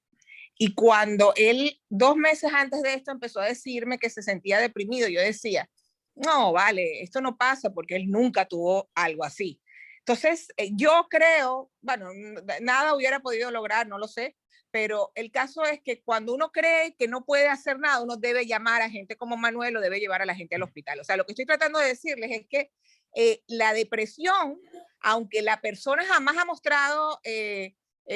Y cuando él, 2 meses antes de esto, empezó a decirme que se sentía deprimido, yo decía, no, vale, esto no pasa porque él nunca tuvo algo así. Entonces, yo creo, bueno, nada hubiera podido lograr, no lo sé, pero el caso es que cuando uno cree que no puede hacer nada, uno debe llamar a gente como Manuel o debe llevar a la gente al hospital. O sea, lo que estoy tratando de decirles es que la depresión, aunque la persona jamás ha mostrado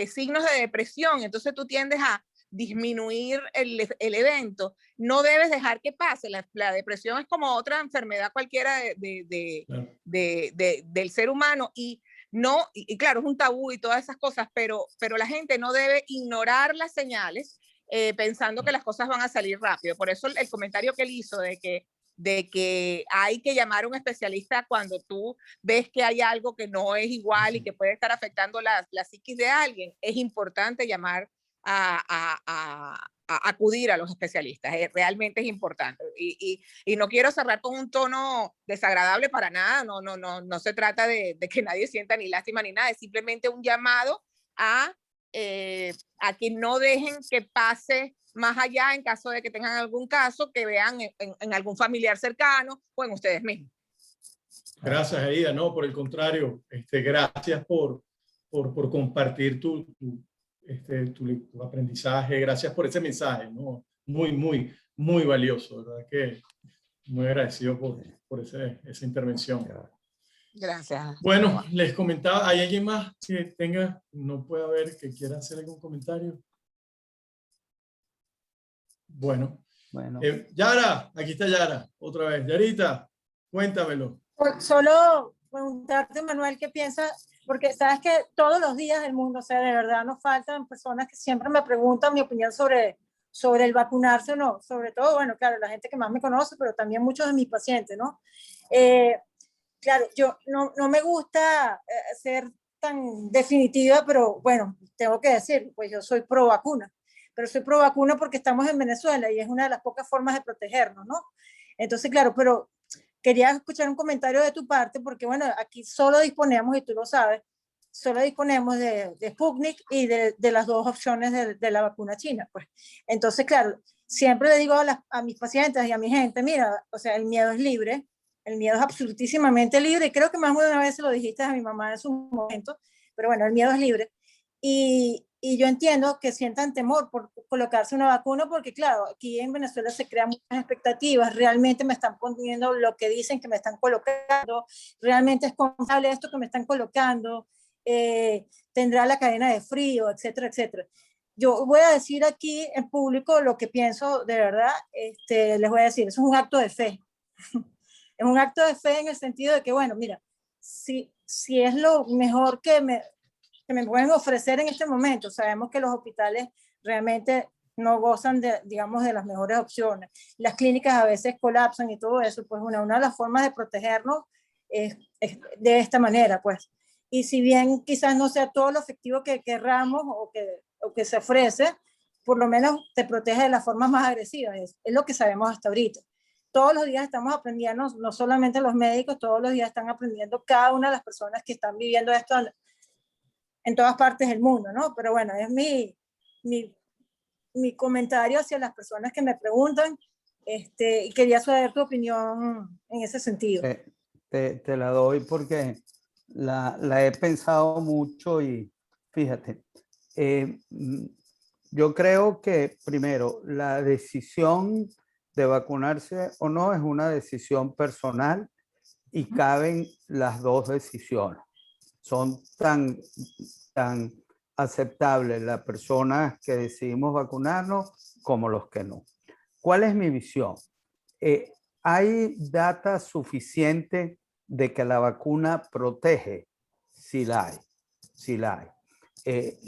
signos de depresión, entonces tú tiendes a disminuir el evento, no debes dejar que pase. La depresión es como otra enfermedad cualquiera del ser humano y claro, es un tabú y todas esas cosas, pero la gente no debe ignorar las señales pensando que las cosas van a salir rápido. Por eso el comentario que él hizo de que hay que llamar a un especialista cuando tú ves que hay algo que no es igual y que puede estar afectando la psiquis de alguien, es importante llamar a acudir a los especialistas. Realmente es importante. Y no quiero cerrar con un tono desagradable para nada. No se trata de que nadie sienta ni lástima ni nada. Es simplemente un llamado a que no dejen que pase más allá en caso de que tengan algún caso, que vean en algún familiar cercano o en ustedes mismos. Gracias, Aida. No, por el contrario, gracias por compartir tu aprendizaje. Gracias por ese mensaje, ¿no? Muy valioso, ¿verdad? Que muy agradecido por esa intervención. Gracias. Bueno, les comentaba, ¿hay alguien más que no puede haber, que quiera hacer algún comentario? Bueno. Yara, aquí está Yara, otra vez. Yarita, cuéntamelo. Solo preguntarte, Manuel, ¿qué piensas? Porque sabes que todos los días del mundo, o sea, de verdad nos faltan personas que siempre me preguntan mi opinión sobre el vacunarse o no. Sobre todo, bueno, claro, la gente que más me conoce, pero también muchos de mis pacientes, ¿no? Claro, yo no me gusta ser tan definitiva, pero bueno, tengo que decir, pues yo soy pro vacuna, pero soy pro vacuna porque estamos en Venezuela y es una de las pocas formas de protegernos, ¿no? Entonces, claro, pero quería escuchar un comentario de tu parte porque, bueno, aquí solo disponemos, y tú lo sabes, solo disponemos de Sputnik y de las 2 opciones de la vacuna china, pues. Entonces, claro, siempre le digo a mis pacientes y a mi gente, mira, o sea, el miedo es libre, el miedo es absolutísimamente libre, y creo que más de una vez se lo dijiste a mi mamá en su momento, pero bueno, el miedo es libre. Y yo entiendo que sientan temor por colocarse una vacuna, porque claro, aquí en Venezuela se crean muchas expectativas, realmente me están poniendo lo que dicen que me están colocando, realmente es confiable esto que me están colocando, tendrá la cadena de frío, etcétera, etcétera. yo voy a decir aquí en público lo que pienso de verdad, les voy a decir, eso es un acto de fe. Es un acto de fe en el sentido de que, bueno, mira, si es lo mejor que me pueden ofrecer en este momento, sabemos que los hospitales realmente no gozan de, digamos, de las mejores opciones. Las clínicas a veces colapsan y todo eso, pues una de las formas de protegernos es de esta manera, pues. Y si bien quizás no sea todo lo efectivo que querramos o que se ofrece, por lo menos te protege de las formas más agresivas. Es lo que sabemos hasta ahorita. Todos los días estamos aprendiendo, no solamente los médicos, todos los días están aprendiendo cada una de las personas que están viviendo esto en todas partes del mundo, ¿no? Pero bueno, es mi comentario hacia las personas que me preguntan, y quería saber tu opinión en ese sentido. Te la doy porque la he pensado mucho y fíjate, yo creo que primero la decisión de vacunarse o no es una decisión personal y caben las dos decisiones. Son tan aceptables las personas que decidimos vacunarnos como los que no. ¿Cuál es mi visión? ¿Hay data suficiente de que la vacuna protege? Sí la hay, sí la hay.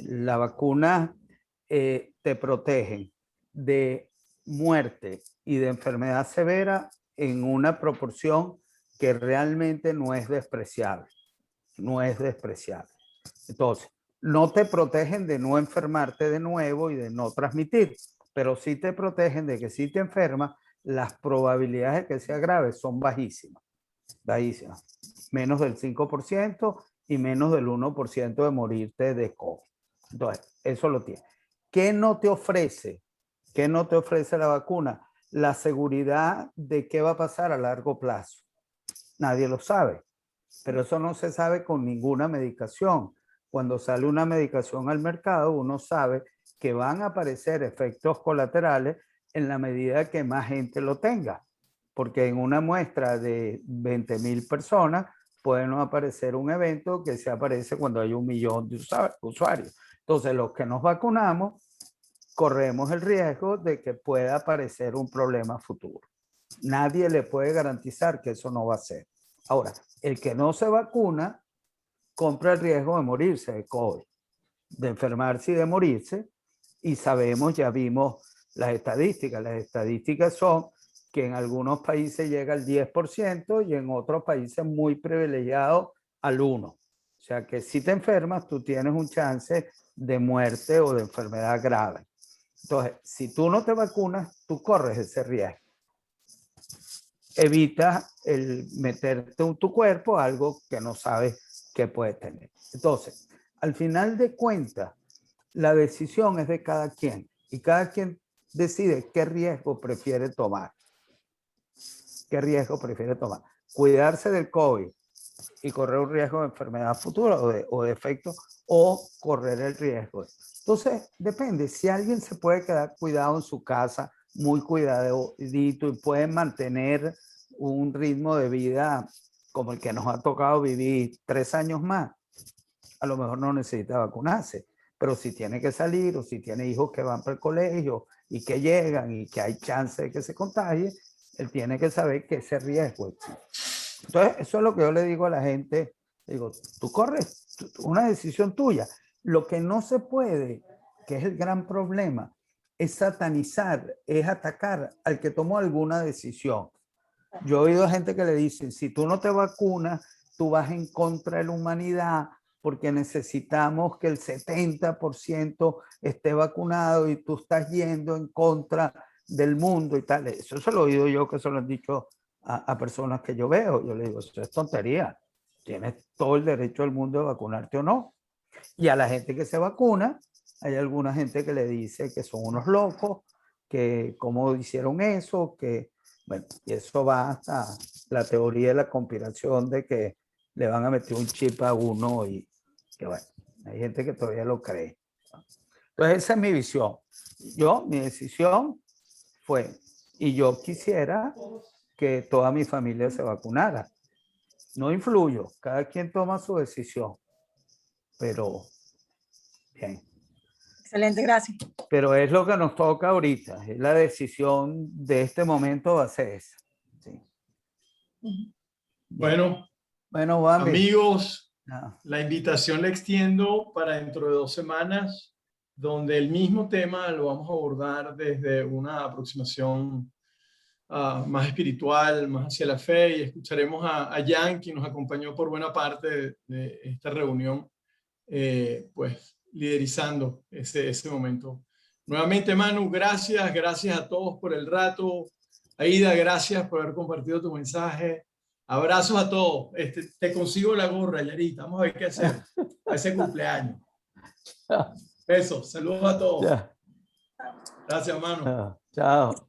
La vacuna te protege de muerte y de enfermedad severa en una proporción que realmente no es despreciable. No es despreciable. Entonces, no te protegen de no enfermarte de nuevo y de no transmitir, pero sí te protegen de que si te enfermas, las probabilidades de que sea grave son bajísimas. Bajísimas. Menos del 5% y menos del 1% de morirte de COVID. Entonces, eso lo tiene. ¿Qué no te ofrece? ¿Qué no te ofrece la vacuna? La seguridad de qué va a pasar a largo plazo. Nadie lo sabe, pero eso no se sabe con ninguna medicación. Cuando sale una medicación al mercado, uno sabe que van a aparecer efectos colaterales en la medida que más gente lo tenga, porque en una muestra de 20,000 personas puede no aparecer un evento que se aparece cuando hay 1 millón de usuarios. Entonces, los que nos vacunamos, corremos el riesgo de que pueda aparecer un problema futuro. Nadie le puede garantizar que eso no va a ser. Ahora, el que no se vacuna compra el riesgo de morirse de COVID, de enfermarse y de morirse, y sabemos, ya vimos las estadísticas son que en algunos países llega al 10% y en otros países muy privilegiados al 1%. O sea que si te enfermas, tú tienes un chance de muerte o de enfermedad grave. Entonces, si tú no te vacunas, tú corres ese riesgo. Evita el meterte en tu cuerpo algo que no sabes que puede tener. Entonces, al final de cuentas, la decisión es de cada quien y cada quien decide qué riesgo prefiere tomar. ¿Qué riesgo prefiere tomar? Cuidarse del COVID y correr un riesgo de enfermedad futura o de efecto, o correr el riesgo. Entonces, depende. Si alguien se puede quedar cuidado en su casa, muy cuidadito, y puede mantener un ritmo de vida como el que nos ha tocado vivir 3 años más, a lo mejor no necesita vacunarse. Pero si tiene que salir o si tiene hijos que van para el colegio y que llegan y que hay chance de que se contagie, él tiene que saber que ese riesgo existe. Entonces, eso es lo que yo le digo a la gente. Digo, tú corres, una decisión tuya. Lo que no se puede, que es el gran problema, es satanizar, es atacar al que tomó alguna decisión. Yo he oído gente que le dicen, si tú no te vacunas, tú vas en contra de la humanidad porque necesitamos que el 70% esté vacunado y tú estás yendo en contra del mundo y tal. Eso se lo he oído yo, que se lo han dicho a personas que yo veo. Yo le digo, eso es tontería. Tienes todo el derecho del mundo de vacunarte o no. Y a la gente que se vacuna, hay alguna gente que le dice que son unos locos, que cómo hicieron eso, que bueno, y eso va hasta la teoría de la conspiración de que le van a meter un chip a uno y que bueno, hay gente que todavía lo cree. Entonces esa es mi visión. Mi decisión fue, y yo quisiera que toda mi familia se vacunara. No influyo, cada quien toma su decisión, pero bien. Excelente, gracias. Pero es lo que nos toca ahorita, es la decisión de este momento va a ser esa. Sí. Bueno, Bambi. amigos, No. la invitación la extiendo para dentro de 2 semanas, donde el mismo tema lo vamos a abordar desde una aproximación más espiritual, más hacia la fe, y escucharemos a Jan, quien nos acompañó por buena parte de esta reunión, pues liderizando ese momento. Nuevamente, Manu, gracias a todos por el rato. Aida, gracias por haber compartido tu mensaje. Abrazos a todos. Te consigo la gorra, Yarita. Vamos a ver qué hacer a ese cumpleaños. Besos, saludos a todos. Ya. Gracias, Manu. Chao.